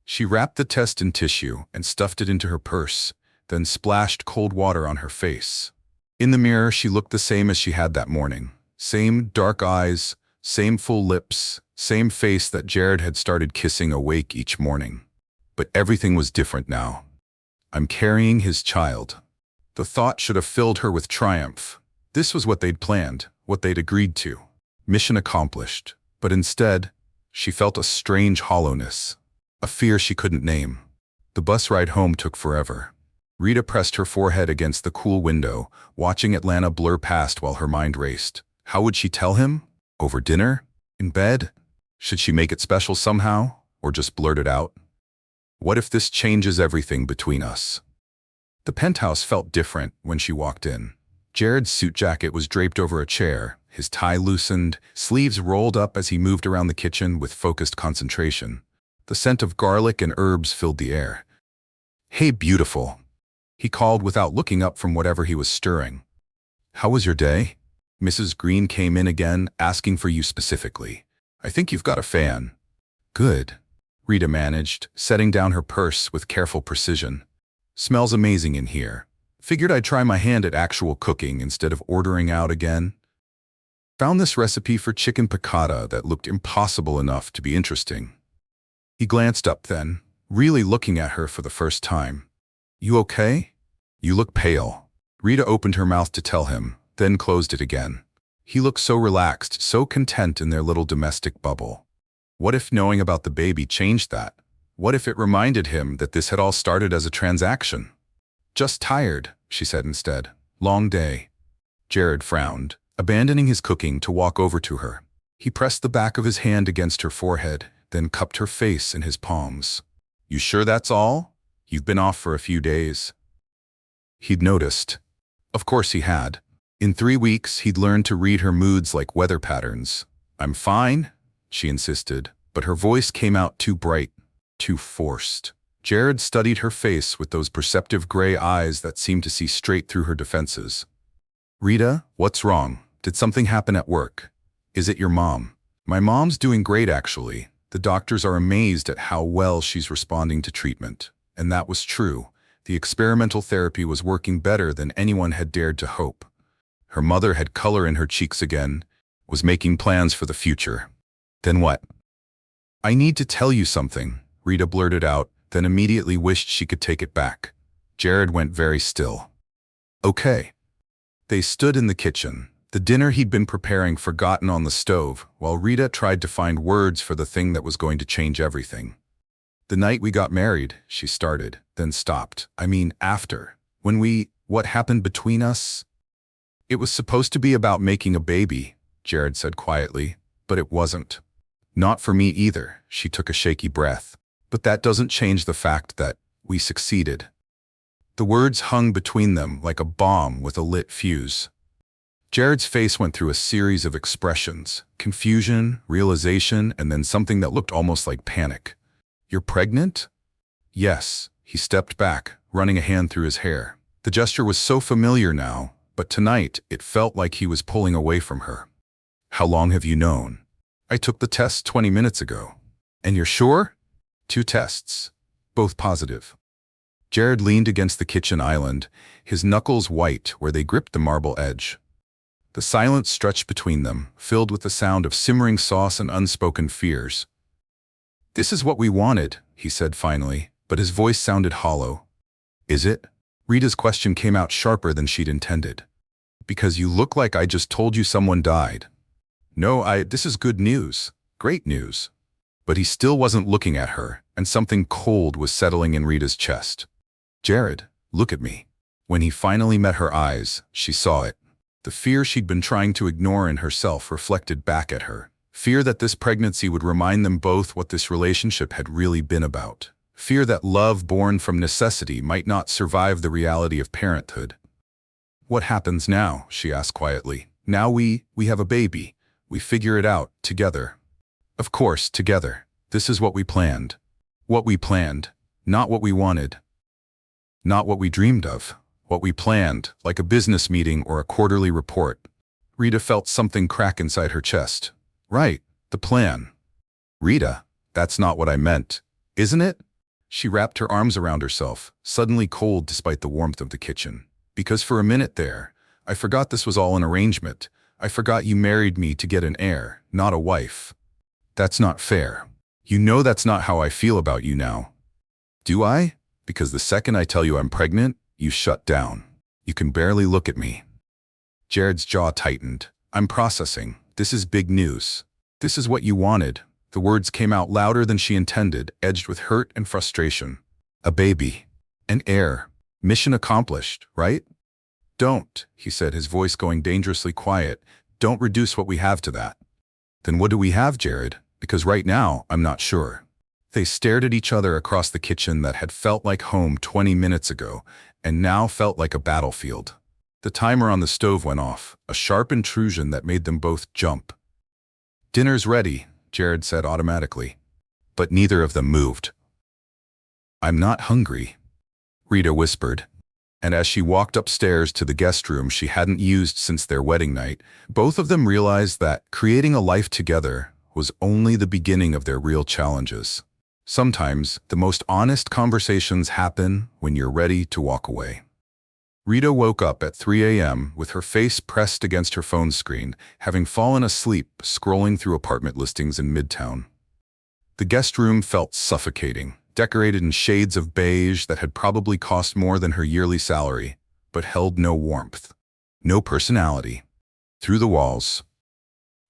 She wrapped the test in tissue and stuffed it into her purse, then splashed cold water on her face. In the mirror, she looked the same as she had that morning. Same dark eyes, same full lips, same face that Jared had started kissing awake each morning. But everything was different now. I'm carrying his child. The thought should have filled her with triumph. This was what they'd planned, what they'd agreed to. Mission accomplished. But instead, she felt a strange hollowness, a fear she couldn't name. The bus ride home took forever. Rita pressed her forehead against the cool window, watching Atlanta blur past while her mind raced. How would she tell him? Over dinner? In bed? Should she make it special somehow? Or just blurt it out? What if this changes everything between us? The penthouse felt different when she walked in. Jared's suit jacket was draped over a chair, his tie loosened, sleeves rolled up as he moved around the kitchen with focused concentration. The scent of garlic and herbs filled the air. Hey, beautiful, he called without looking up from whatever he was stirring. How was your day? Mrs. Green came in again, asking for you specifically. I think you've got a fan. Good, Rita managed, setting down her purse with careful precision. Smells amazing in here. Figured I'd try my hand at actual cooking instead of ordering out again. Found this recipe for chicken piccata that looked impossible enough to be interesting. He glanced up then, really looking at her for the first time. You okay? You look pale. Rita opened her mouth to tell him, then closed it again. He looked so relaxed, so content in their little domestic bubble. What if knowing about the baby changed that? What if it reminded him that this had all started as a transaction? Just tired, she said instead. Long day. Jared frowned, abandoning his cooking to walk over to her. He pressed the back of his hand against her forehead, then cupped her face in his palms. You sure that's all? You've been off for a few days. He'd noticed. Of course he had. In 3 weeks, he'd learned to read her moods like weather patterns. I'm fine, she insisted, but her voice came out too bright, too forced. Jared studied her face with those perceptive gray eyes that seemed to see straight through her defenses. Rita, what's wrong? Did something happen at work? Is it your mom? My mom's doing great, actually. The doctors are amazed at how well she's responding to treatment. And that was true. The experimental therapy was working better than anyone had dared to hope. Her mother had color in her cheeks again, was making plans for the future. Then what? I need to tell you something, Rita blurted out, then immediately wished she could take it back. Jared went very still. Okay. They stood in the kitchen, the dinner he'd been preparing forgotten on the stove, while Rita tried to find words for the thing that was going to change everything. The night we got married, she started, then stopped. I mean, after. What happened between us? It was supposed to be about making a baby, Jared said quietly, but it wasn't. Not for me either, she took a shaky breath. But that doesn't change the fact that we succeeded. The words hung between them like a bomb with a lit fuse. Jared's face went through a series of expressions, confusion, realization, and then something that looked almost like panic. You're pregnant? Yes, he stepped back, running a hand through his hair. The gesture was so familiar now, but tonight it felt like he was pulling away from her. How long have you known? I took the test 20 minutes ago. And you're sure? 2 tests, both positive. Jared leaned against the kitchen island, his knuckles white where they gripped the marble edge. The silence stretched between them, filled with the sound of simmering sauce and unspoken fears. This is what we wanted, he said finally, but his voice sounded hollow. Is it? Rita's question came out sharper than she'd intended. Because you look like I just told you someone died. No, this is good news. Great news. But he still wasn't looking at her, and something cold was settling in Rita's chest. Jared, look at me. When he finally met her eyes, she saw it. The fear she'd been trying to ignore in herself reflected back at her. Fear that this pregnancy would remind them both what this relationship had really been about. Fear that love born from necessity might not survive the reality of parenthood. What happens now? She asked quietly. Now we have a baby. We figure it out, together. Of course, together. This is what we planned. What we planned, not what we wanted. Not what we dreamed of. What we planned, like a business meeting or a quarterly report. Rita felt something crack inside her chest. Right, the plan. Rita, that's not what I meant, isn't it? She wrapped her arms around herself, suddenly cold despite the warmth of the kitchen. Because for a minute there, I forgot this was all an arrangement. I forgot you married me to get an heir, not a wife. That's not fair. You know that's not how I feel about you now. Do I? Because the second I tell you I'm pregnant, you shut down. You can barely look at me. Jared's jaw tightened. I'm processing. This is big news. This is what you wanted. The words came out louder than she intended, edged with hurt and frustration. A baby. An heir. Mission accomplished, right? Don't, he said, his voice going dangerously quiet. Don't reduce what we have to that. Then what do we have, Jared? Because right now, I'm not sure. They stared at each other across the kitchen that had felt like home 20 minutes ago, and now felt like a battlefield. The timer on the stove went off, a sharp intrusion that made them both jump. Dinner's ready, Jared said automatically. But neither of them moved. I'm not hungry, Rita whispered. And as she walked upstairs to the guest room she hadn't used since their wedding night, both of them realized that creating a life together was only the beginning of their real challenges. Sometimes, the most honest conversations happen when you're ready to walk away. Rita woke up at 3 a.m. with her face pressed against her phone screen, having fallen asleep scrolling through apartment listings in Midtown. The guest room felt suffocating, decorated in shades of beige that had probably cost more than her yearly salary, but held no warmth, no personality. Through the walls,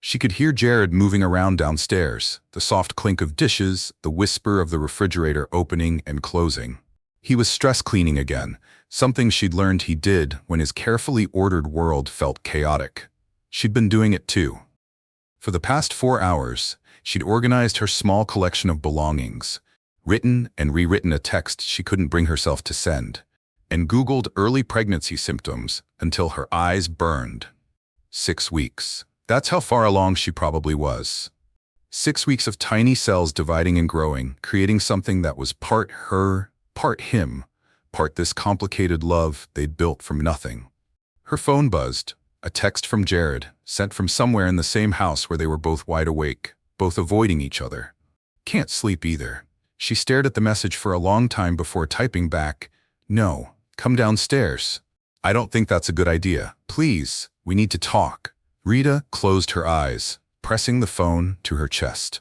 she could hear Jared moving around downstairs, the soft clink of dishes, the whisper of the refrigerator opening and closing. He was stress cleaning again, something she'd learned he did when his carefully ordered world felt chaotic. She'd been doing it too. For the past 4 hours, she'd organized her small collection of belongings, written and rewritten a text she couldn't bring herself to send, and Googled early pregnancy symptoms until her eyes burned. 6 weeks. That's how far along she probably was. 6 weeks of tiny cells dividing and growing, creating something that was part her, part him, part this complicated love they'd built from nothing. Her phone buzzed, a text from Jared, sent from somewhere in the same house where they were both wide awake, both avoiding each other. Can't sleep either. She stared at the message for a long time before typing back, "No, come downstairs. I don't think that's a good idea. Please, we need to talk." Rita closed her eyes, pressing the phone to her chest.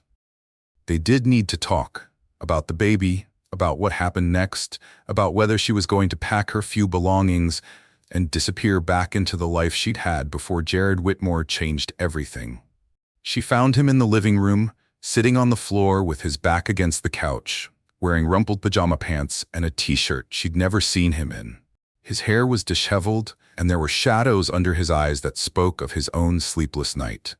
They did need to talk. About the baby, about what happened next, about whether she was going to pack her few belongings and disappear back into the life she'd had before Jared Whitmore changed everything. She found him in the living room, sitting on the floor with his back against the couch, wearing rumpled pajama pants and a t-shirt she'd never seen him in. His hair was disheveled, and there were shadows under his eyes that spoke of his own sleepless night.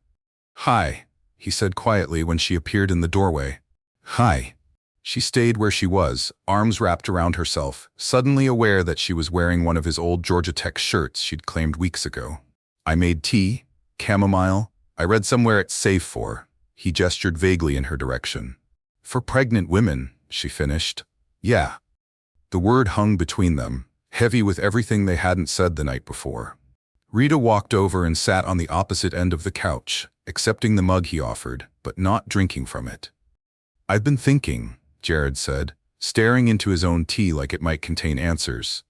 "Hi," he said quietly when she appeared in the doorway. "Hi." She stayed where she was, arms wrapped around herself, suddenly aware that she was wearing one of his old Georgia Tech shirts she'd claimed weeks ago. "I made tea, chamomile. I read somewhere it's safe for." He gestured vaguely in her direction. "For pregnant women," she finished. "Yeah." The word hung between them, heavy with everything they hadn't said the night before. Rita walked over and sat on the opposite end of the couch, accepting the mug he offered, but not drinking from it. "I've been thinking," Jared said, staring into his own tea like it might contain answers.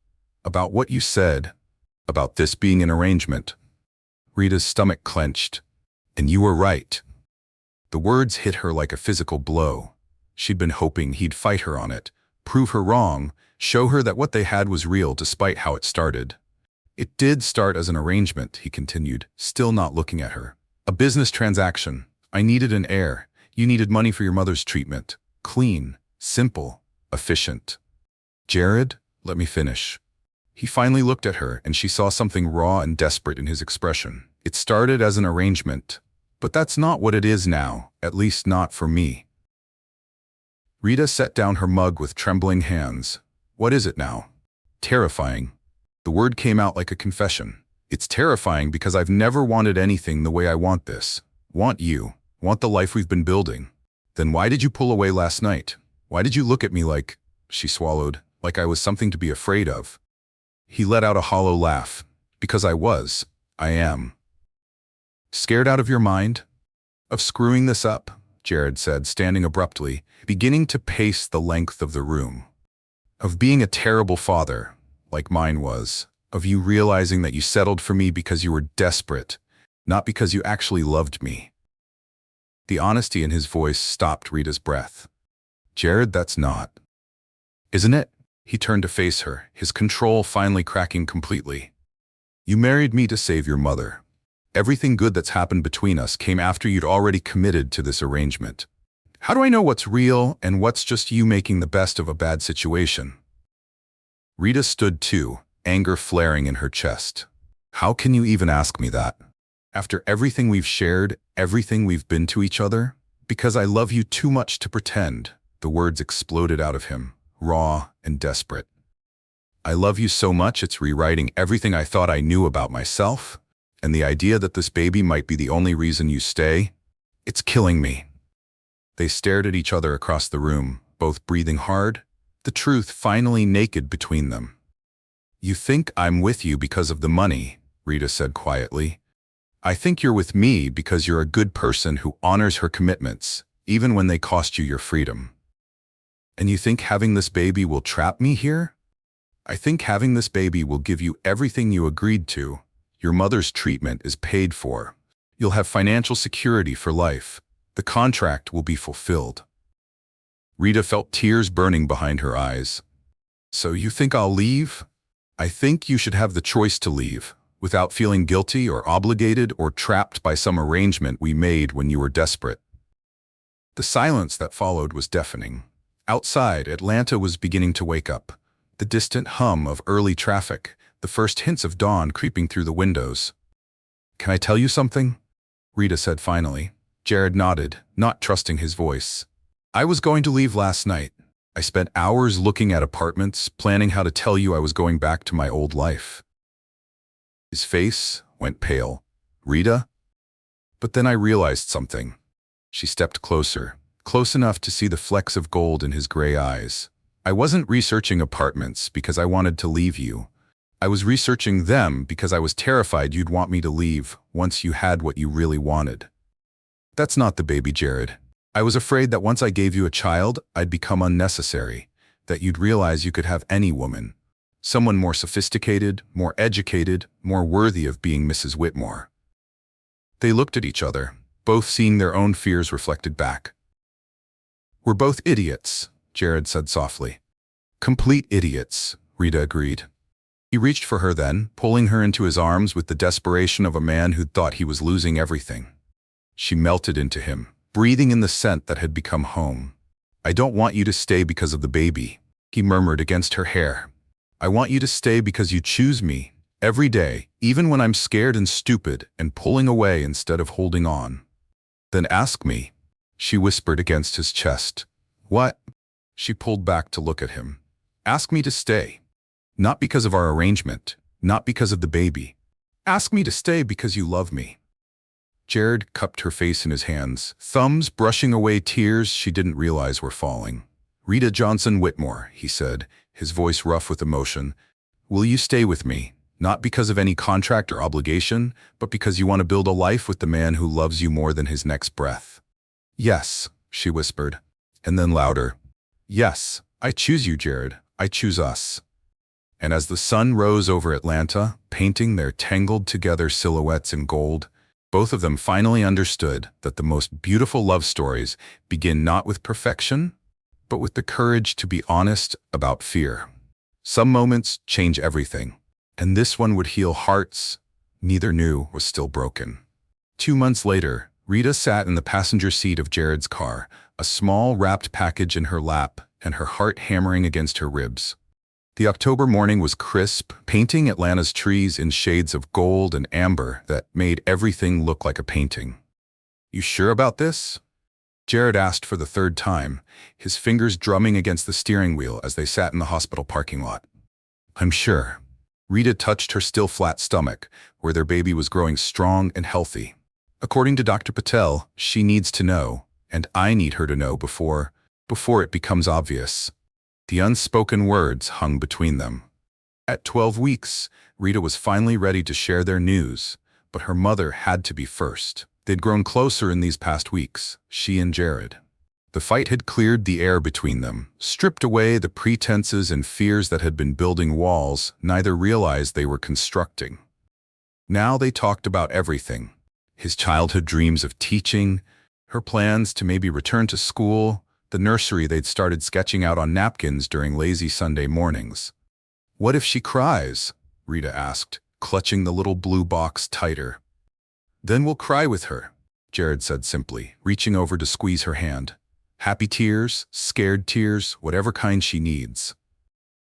"About what you said, about this being an arrangement." Rita's stomach clenched. "And you were right." The words hit her like a physical blow. She'd been hoping he'd fight her on it, prove her wrong, show her that what they had was real despite how it started. "It did start as an arrangement," he continued, still not looking at her. "A business transaction. I needed an heir. You needed money for your mother's treatment. Clean, simple, efficient." "Jared, let me finish." He finally looked at her, and she saw something raw and desperate in his expression. "It started as an arrangement, but that's not what it is now, at least not for me." Rita set down her mug with trembling hands. "What is it now?" "Terrifying." The word came out like a confession. "It's terrifying because I've never wanted anything the way I want this. Want you. Want the life we've been building. Then why did you pull away last night? Why did you look at me like," she swallowed, "like I was something to be afraid of?" He let out a hollow laugh. "Because I am." "Scared out of your mind?" "Of screwing this up," Jared said, standing abruptly, beginning to pace the length of the room. "Of being a terrible father, like mine was. Of you realizing that you settled for me because you were desperate, not because you actually loved me." The honesty in his voice stopped Rita's breath. "Jared, that's not." "Isn't it?" He turned to face her, his control finally cracking completely. "You married me to save your mother. Everything good that's happened between us came after you'd already committed to this arrangement. How do I know what's real and what's just you making the best of a bad situation?" Rita stood too, anger flaring in her chest. "How can you even ask me that? After everything we've shared, everything we've been to each other? Because I love you too much to pretend." The words exploded out of him, raw and desperate. "I love you so much it's rewriting everything I thought I knew about myself, and the idea that this baby might be the only reason you stay, it's killing me." They stared at each other across the room, both breathing hard, the truth finally naked between them. "You think I'm with you because of the money," Rita said quietly. "I think you're with me because you're a good person who honors her commitments, even when they cost you your freedom. And you think having this baby will trap me here? I think having this baby will give you everything you agreed to. Your mother's treatment is paid for. You'll have financial security for life. The contract will be fulfilled." Rita felt tears burning behind her eyes. "So you think I'll leave?" "I think you should have the choice to leave, without feeling guilty or obligated or trapped by some arrangement we made when you were desperate." The silence that followed was deafening. Outside, Atlanta was beginning to wake up. the distant hum of early traffic, the first hints of dawn creeping through the windows. "Can I tell you something?" Rita said finally. Jared nodded, not trusting his voice. "I was going to leave last night. I spent hours looking at apartments, planning how to tell you I was going back to my old life." His face went pale. "Rita?" But then I realized something. She stepped closer, close enough to see the flecks of gold in his gray eyes. "I wasn't researching apartments because I wanted to leave you. I was researching them because I was terrified you'd want me to leave once you had what you really wanted." "That's not the baby, Jared. I was afraid that once I gave you a child, I'd become unnecessary, that you'd realize you could have any woman. Someone more sophisticated, more educated, more worthy of being Mrs. Whitmore." They looked at each other, both seeing their own fears reflected back. "We're both idiots," Jared said softly. "Complete idiots," Rita agreed. He reached for her then, pulling her into his arms with the desperation of a man who'd thought he was losing everything. She melted into him, breathing in the scent that had become home. "I don't want you to stay because of the baby," he murmured against her hair. "I want you to stay because you choose me, every day, even when I'm scared and stupid and pulling away instead of holding on." "Then ask me," she whispered against his chest. "What?" She pulled back to look at him. "Ask me to stay. Not because of our arrangement, not because of the baby. Ask me to stay because you love me." Jared cupped her face in his hands, thumbs brushing away tears she didn't realize were falling. "Rita Johnson Whitmore," he said, his voice rough with emotion. "Will you stay with me, not because of any contract or obligation, but because you want to build a life with the man who loves you more than his next breath?" "Yes," she whispered, and then louder. "Yes, I choose you, Jared. I choose us." And as the sun rose over Atlanta, painting their tangled-together silhouettes in gold, both of them finally understood that the most beautiful love stories begin not with perfection, but with the courage to be honest about fear. Some moments change everything, and this one would heal hearts neither knew was still broken. 2 months later, Rita sat in the passenger seat of Jared's car, a small wrapped package in her lap and her heart hammering against her ribs. The October morning was crisp, painting Atlanta's trees in shades of gold and amber that made everything look like a painting. "You sure about this?" Jared asked for the third time, his fingers drumming against the steering wheel as they sat in the hospital parking lot. "I'm sure." Rita touched her still flat stomach, where their baby was growing strong and healthy. "According to Dr. Patel, she needs to know, and I need her to know before it becomes obvious." The unspoken words hung between them. At 12 weeks, Rita was finally ready to share their news, but her mother had to be first. They'd grown closer in these past weeks, she and Jared. The fight had cleared the air between them, stripped away the pretenses and fears that had been building walls neither realized they were constructing. Now they talked about everything. His childhood dreams of teaching, her plans to maybe return to school, the nursery they'd started sketching out on napkins during lazy Sunday mornings. "What if she cries?" Rita asked, clutching the little blue box tighter. "Then we'll cry with her," Jared said simply, reaching over to squeeze her hand. "Happy tears, scared tears, whatever kind she needs."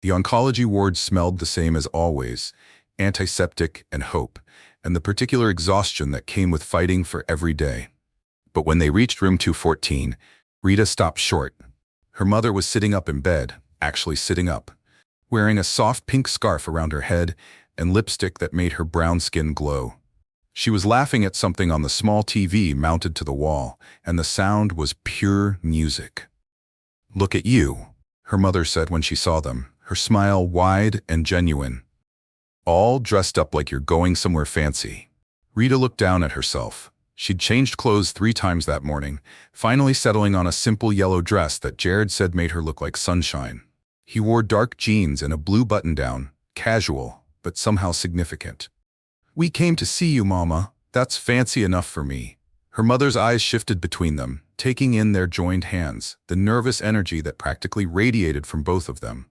The oncology ward smelled the same as always, antiseptic and hope, and the particular exhaustion that came with fighting for every day. But when they reached room 214, Rita stopped short. Her mother was sitting up in bed, actually sitting up, wearing a soft pink scarf around her head and lipstick that made her brown skin glow. She was laughing at something on the small TV mounted to the wall, and the sound was pure music. "Look at you," her mother said when she saw them, her smile wide and genuine. "All dressed up like you're going somewhere fancy." Rita looked down at herself. She'd changed clothes 3 times that morning, finally settling on a simple yellow dress that Jared said made her look like sunshine. He wore dark jeans and a blue button-down, casual, but somehow significant. "We came to see you, Mama. That's fancy enough for me." Her mother's eyes shifted between them, taking in their joined hands, the nervous energy that practically radiated from both of them.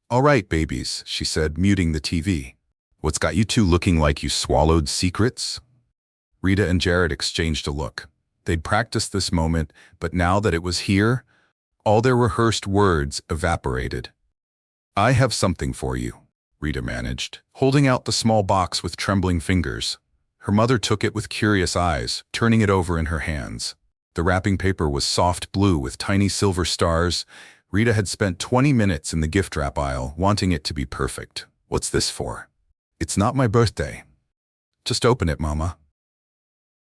"All right, babies," she said, muting the TV. "What's got you two looking like you swallowed secrets?" Rita and Jared exchanged a look. They'd practiced this moment, but now that it was here, all their rehearsed words evaporated. I have something for you, Rita managed, holding out the small box with trembling fingers. Her mother took it with curious eyes, turning it over in her hands. The wrapping paper was soft blue with tiny silver stars. Rita had spent 20 minutes in the gift wrap aisle, wanting it to be perfect. What's this for? It's not my birthday. Just open it, Mama.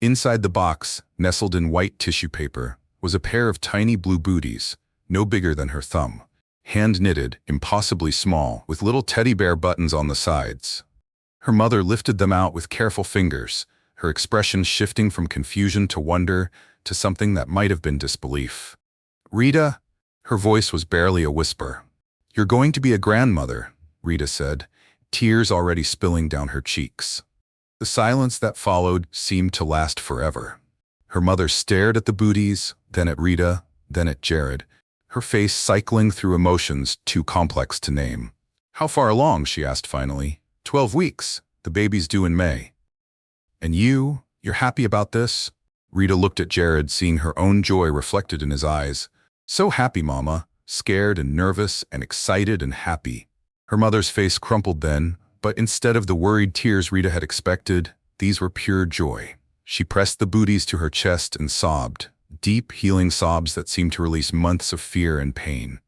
Inside the box, nestled in white tissue paper, was a pair of tiny blue booties, no bigger than her thumb. Hand-knitted, impossibly small, with little teddy bear buttons on the sides. Her mother lifted them out with careful fingers, her expression shifting from confusion to wonder to something that might have been disbelief. Rita, her voice was barely a whisper. You're going to be a grandmother, Rita said, tears already spilling down her cheeks. The silence that followed seemed to last forever. Her mother stared at the booties, then at Rita, then at Jared, her face cycling through emotions too complex to name. How far along, she asked finally. 12 weeks. The baby's due in May. And you're happy about this? Rita looked at Jared, seeing her own joy reflected in his eyes. So happy, Mama. Scared and nervous and excited and happy. Her mother's face crumpled then, but instead of the worried tears Rita had expected, these were pure joy. She pressed the booties to her chest and sobbed, deep, healing sobs that seemed to release months of fear and pain.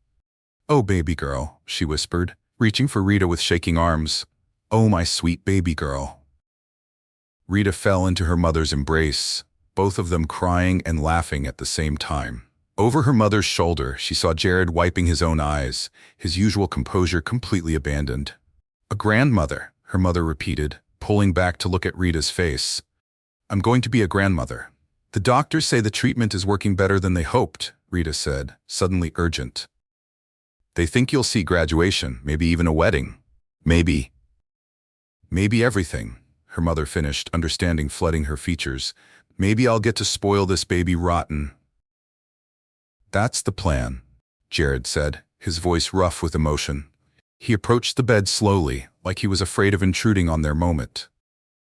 Oh, baby girl, she whispered, reaching for Rita with shaking arms. Oh, my sweet baby girl. Rita fell into her mother's embrace, both of them crying and laughing at the same time. Over her mother's shoulder, she saw Jared wiping his own eyes, his usual composure completely abandoned. A grandmother, her mother repeated, pulling back to look at Rita's face. I'm going to be a grandmother. The doctors say the treatment is working better than they hoped, Rita said, suddenly urgent. They think you'll see graduation, maybe even a wedding. Maybe everything, her mother finished, understanding flooding her features. Maybe I'll get to spoil this baby rotten. That's the plan, Jared said, his voice rough with emotion. He approached the bed slowly, like he was afraid of intruding on their moment.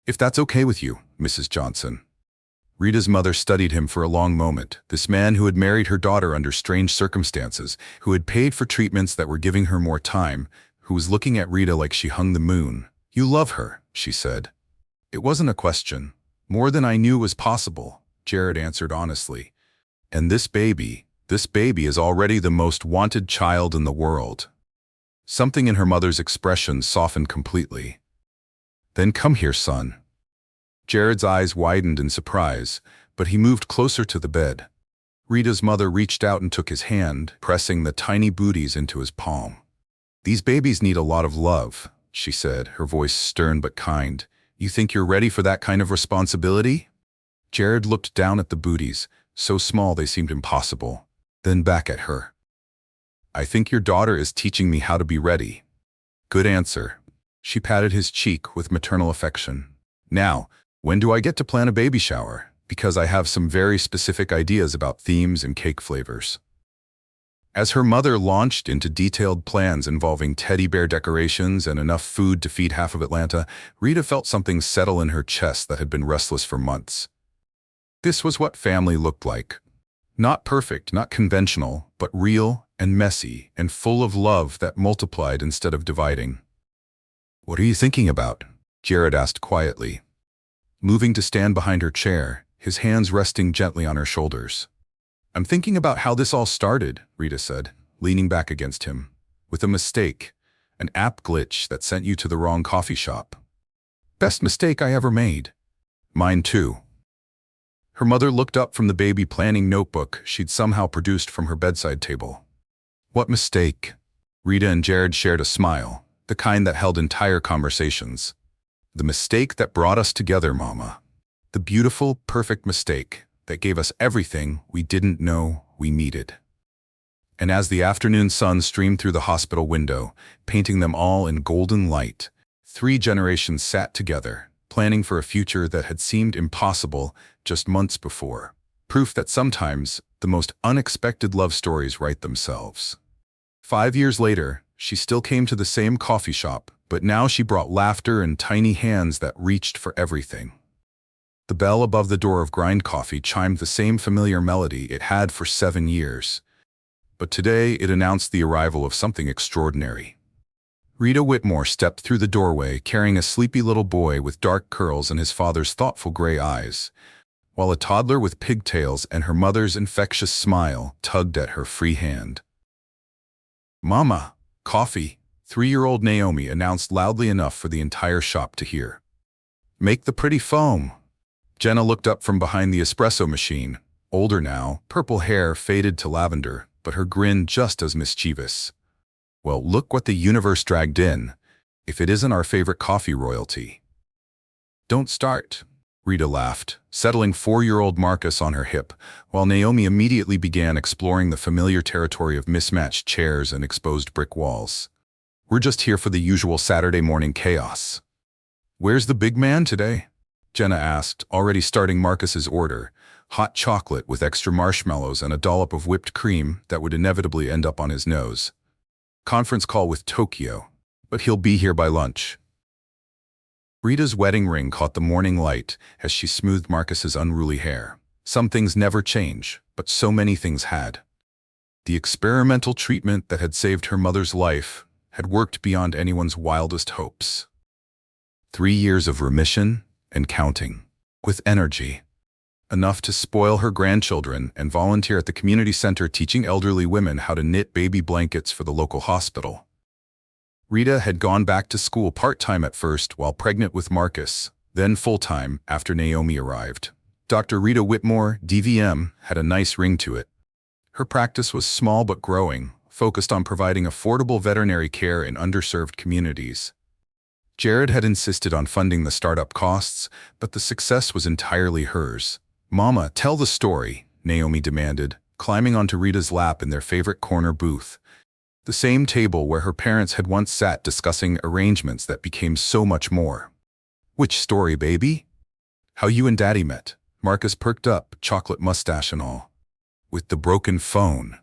If that's okay with you, Mrs. Johnson. Rita's mother studied him for a long moment, this man who had married her daughter under strange circumstances, who had paid for treatments that were giving her more time, who was looking at Rita like she hung the moon. You love her, she said. It wasn't a question. More than I knew was possible, Jared answered honestly. And this baby is already the most wanted child in the world. Something in her mother's expression softened completely. Then come here, son. Jared's eyes widened in surprise, but he moved closer to the bed. Rita's mother reached out and took his hand, pressing the tiny booties into his palm. These babies need a lot of love, she said, her voice stern but kind. You think you're ready for that kind of responsibility? Jared looked down at the booties, so small they seemed impossible, then back at her. I think your daughter is teaching me how to be ready. Good answer. She patted his cheek with maternal affection. Now, when do I get to plan a baby shower? Because I have some very specific ideas about themes and cake flavors. As her mother launched into detailed plans involving teddy bear decorations and enough food to feed half of Atlanta, Rita felt something settle in her chest that had been restless for months. This was what family looked like. Not perfect, not conventional, but real and messy and full of love that multiplied instead of dividing. What are you thinking about? Jared asked quietly, moving to stand behind her chair, his hands resting gently on her shoulders. I'm thinking about how this all started, Rita said, leaning back against him, with a mistake, an app glitch that sent you to the wrong coffee shop. Best mistake I ever made. Mine too. Her mother looked up from the baby planning notebook she'd somehow produced from her bedside table. What mistake? Rita and Jared shared a smile, the kind that held entire conversations. The mistake that brought us together, Mama. The beautiful, perfect mistake that gave us everything we didn't know we needed. And as the afternoon sun streamed through the hospital window, painting them all in golden light, 3 generations sat together, planning for a future that had seemed impossible just months before. Proof that sometimes the most unexpected love stories write themselves. 5 years later, she still came to the same coffee shop, but now she brought laughter and tiny hands that reached for everything. The bell above the door of Grind Coffee chimed the same familiar melody it had for 7 years. But today it announced the arrival of something extraordinary. Rita Whitmore stepped through the doorway carrying a sleepy little boy with dark curls and his father's thoughtful gray eyes, while a toddler with pigtails and her mother's infectious smile tugged at her free hand. "Mama, coffee," 3-year-old Naomi announced loudly enough for the entire shop to hear. "Make the pretty foam." Jenna looked up from behind the espresso machine, older now, purple hair faded to lavender, but her grin just as mischievous. "Well, look what the universe dragged in, if it isn't our favorite coffee royalty." "Don't start," Rita laughed, settling 4-year-old Marcus on her hip, while Naomi immediately began exploring the familiar territory of mismatched chairs and exposed brick walls. "We're just here for the usual Saturday morning chaos." "Where's the big man today?" Jenna asked, already starting Marcus's order, hot chocolate with extra marshmallows and a dollop of whipped cream that would inevitably end up on his nose. "Conference call with Tokyo, but he'll be here by lunch." Rita's wedding ring caught the morning light as she smoothed Marcus's unruly hair. Some things never change, but so many things had. The experimental treatment that had saved her mother's life had worked beyond anyone's wildest hopes. 3 years of remission and counting, with energy. Enough to spoil her grandchildren and volunteer at the community center teaching elderly women how to knit baby blankets for the local hospital. Rita had gone back to school part-time at first while pregnant with Marcus, then full-time after Naomi arrived. Dr. Rita Whitmore, DVM, had a nice ring to it. Her practice was small but growing, focused on providing affordable veterinary care in underserved communities. Jared had insisted on funding the startup costs, but the success was entirely hers. "Mama, tell the story," Naomi demanded, climbing onto Rita's lap in their favorite corner booth, the same table where her parents had once sat discussing arrangements that became so much more. "Which story, baby?" "How you and Daddy met." Marcus perked up, chocolate mustache and all. "With the broken phone."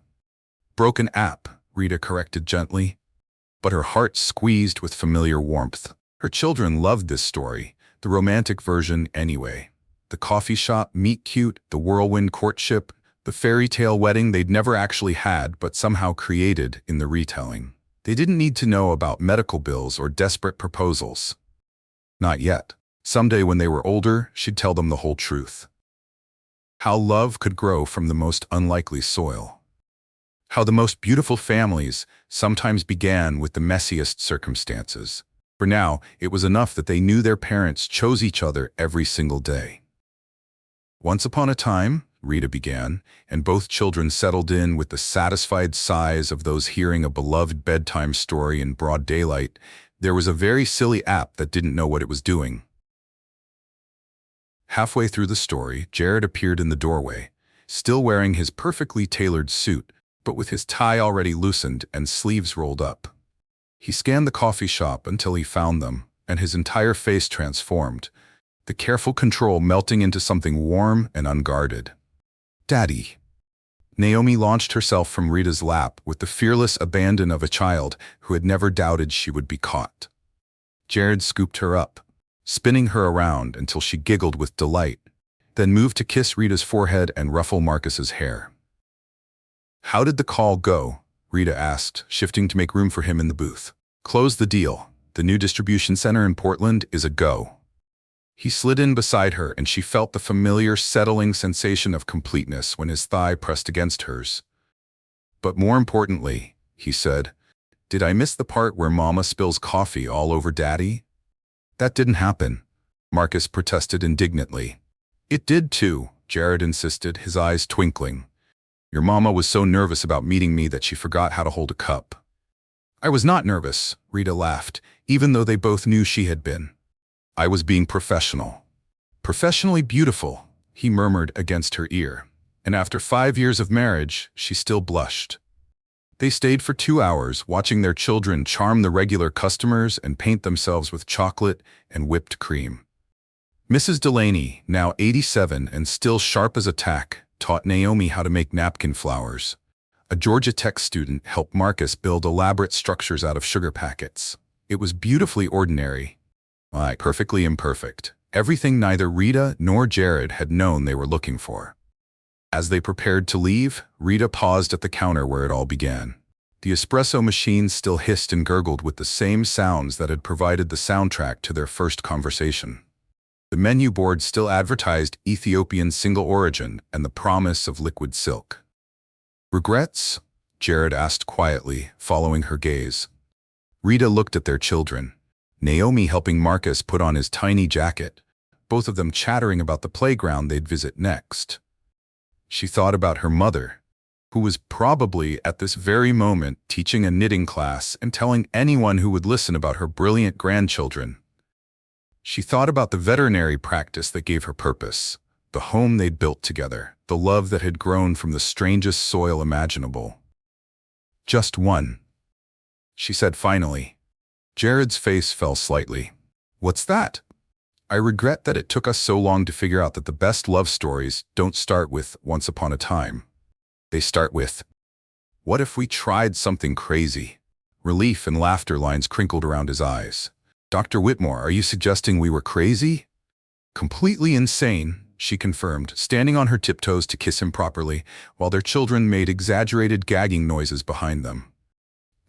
"Broken app," Rita corrected gently, but her heart squeezed with familiar warmth. Her children loved this story, the romantic version anyway. The coffee shop meet-cute, the whirlwind courtship, the fairy tale wedding they'd never actually had but somehow created in the retelling. They didn't need to know about medical bills or desperate proposals. Not yet. Someday when they were older, she'd tell them the whole truth. How love could grow from the most unlikely soil. How the most beautiful families sometimes began with the messiest circumstances. For now, it was enough that they knew their parents chose each other every single day. "Once upon a time," Rita began, and both children settled in with the satisfied sighs of those hearing a beloved bedtime story in broad daylight, "there was a very silly app that didn't know what it was doing." Halfway through the story, Jared appeared in the doorway, still wearing his perfectly tailored suit, but with his tie already loosened and sleeves rolled up. He scanned the coffee shop until he found them, and his entire face transformed, the careful control melting into something warm and unguarded. "Daddy." Naomi launched herself from Rita's lap with the fearless abandon of a child who had never doubted she would be caught. Jared scooped her up, spinning her around until she giggled with delight, then moved to kiss Rita's forehead and ruffle Marcus's hair. "How did the call go?" Rita asked, shifting to make room for him in the booth. "Close the deal. The new distribution center in Portland is a go." He slid in beside her and she felt the familiar, settling sensation of completeness when his thigh pressed against hers. "But more importantly," he said, "did I miss the part where Mama spills coffee all over Daddy?" "That didn't happen," Marcus protested indignantly. "It did too," Jared insisted, his eyes twinkling. "Your mama was so nervous about meeting me that she forgot how to hold a cup." "I was not nervous," Rita laughed, even though they both knew she had been. "I was being professional." "Professionally beautiful," he murmured against her ear, and after 5 years of marriage, she still blushed. They stayed for 2 hours, watching their children charm the regular customers and paint themselves with chocolate and whipped cream. Mrs. Delaney, now 87 and still sharp as a tack, taught Naomi how to make napkin flowers. A Georgia Tech student helped Marcus build elaborate structures out of sugar packets. It was beautifully ordinary, perfectly imperfect, everything neither Rita nor Jared had known they were looking for. As they prepared to leave, Rita paused at the counter where it all began. The espresso machine still hissed and gurgled with the same sounds that had provided the soundtrack to their first conversation. The menu board still advertised Ethiopian single origin and the promise of liquid silk. "Regrets?" Jared asked quietly, following her gaze. Rita looked at their children, Naomi helping Marcus put on his tiny jacket, both of them chattering about the playground they'd visit next. She thought about her mother, who was probably at this very moment teaching a knitting class and telling anyone who would listen about her brilliant grandchildren. She thought about the veterinary practice that gave her purpose, the home they'd built together, the love that had grown from the strangest soil imaginable. "Just one," she said finally. Jared's face fell slightly. "What's that?" "I regret that it took us so long to figure out that the best love stories don't start with once upon a time. They start with, what if we tried something crazy?" Relief and laughter lines crinkled around his eyes. "Dr. Whitmore, are you suggesting we were crazy?" "Completely insane," she confirmed, standing on her tiptoes to kiss him properly, while their children made exaggerated gagging noises behind them.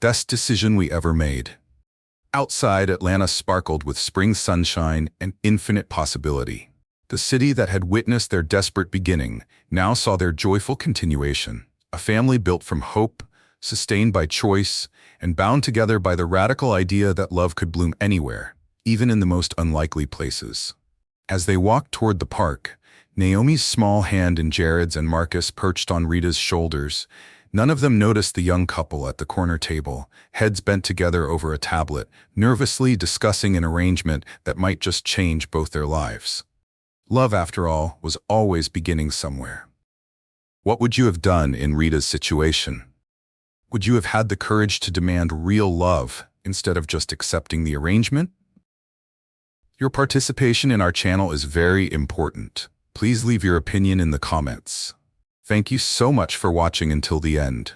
"Best decision we ever made." Outside, Atlanta sparkled with spring sunshine and infinite possibility. The city that had witnessed their desperate beginning now saw their joyful continuation, a family built from hope, sustained by choice, and bound together by the radical idea that love could bloom anywhere, even in the most unlikely places. As they walked toward the park, Naomi's small hand in Jared's and Marcus perched on Rita's shoulders. None of them noticed the young couple at the corner table, heads bent together over a tablet, nervously discussing an arrangement that might just change both their lives. Love, after all, was always beginning somewhere. What would you have done in Rita's situation? Would you have had the courage to demand real love instead of just accepting the arrangement? Your participation in our channel is very important. Please leave your opinion in the comments. Thank you so much for watching until the end.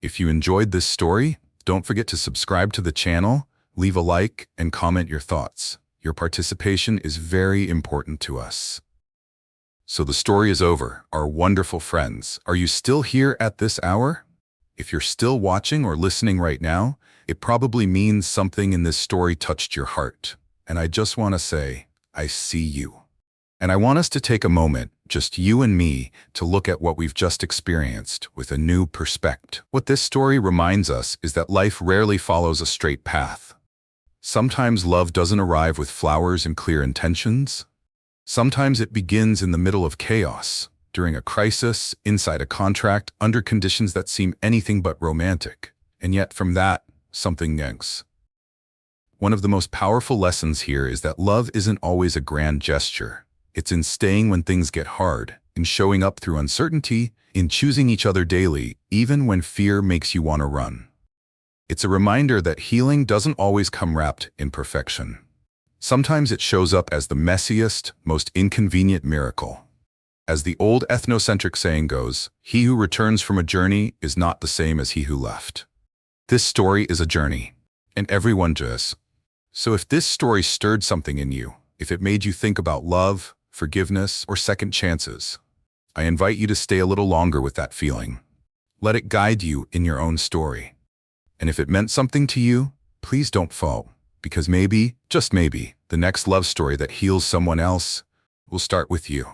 If you enjoyed this story, don't forget to subscribe to the channel, leave a like, and comment your thoughts. Your participation is very important to us. So the story is over, our wonderful friends. Are you still here at this hour? If you're still watching or listening right now, it probably means something in this story touched your heart. And I just want to say, I see you. And I want us to take a moment, just you and me, to look at what we've just experienced with a new perspective. What this story reminds us is that life rarely follows a straight path. Sometimes love doesn't arrive with flowers and clear intentions. Sometimes it begins in the middle of chaos, during a crisis, inside a contract, under conditions that seem anything but romantic. And yet from that, something next. One of the most powerful lessons here is that love isn't always a grand gesture. It's in staying when things get hard, in showing up through uncertainty, in choosing each other daily, even when fear makes you want to run. It's a reminder that healing doesn't always come wrapped in perfection. Sometimes it shows up as the messiest, most inconvenient miracle. As the old ethnocentric saying goes, he who returns from a journey is not the same as he who left. This story is a journey, and everyone does. So if this story stirred something in you, if it made you think about love, forgiveness, or second chances, I invite you to stay a little longer with that feeling. Let it guide you in your own story. And if it meant something to you, please don't fall, because maybe, just maybe, the next love story that heals someone else will start with you.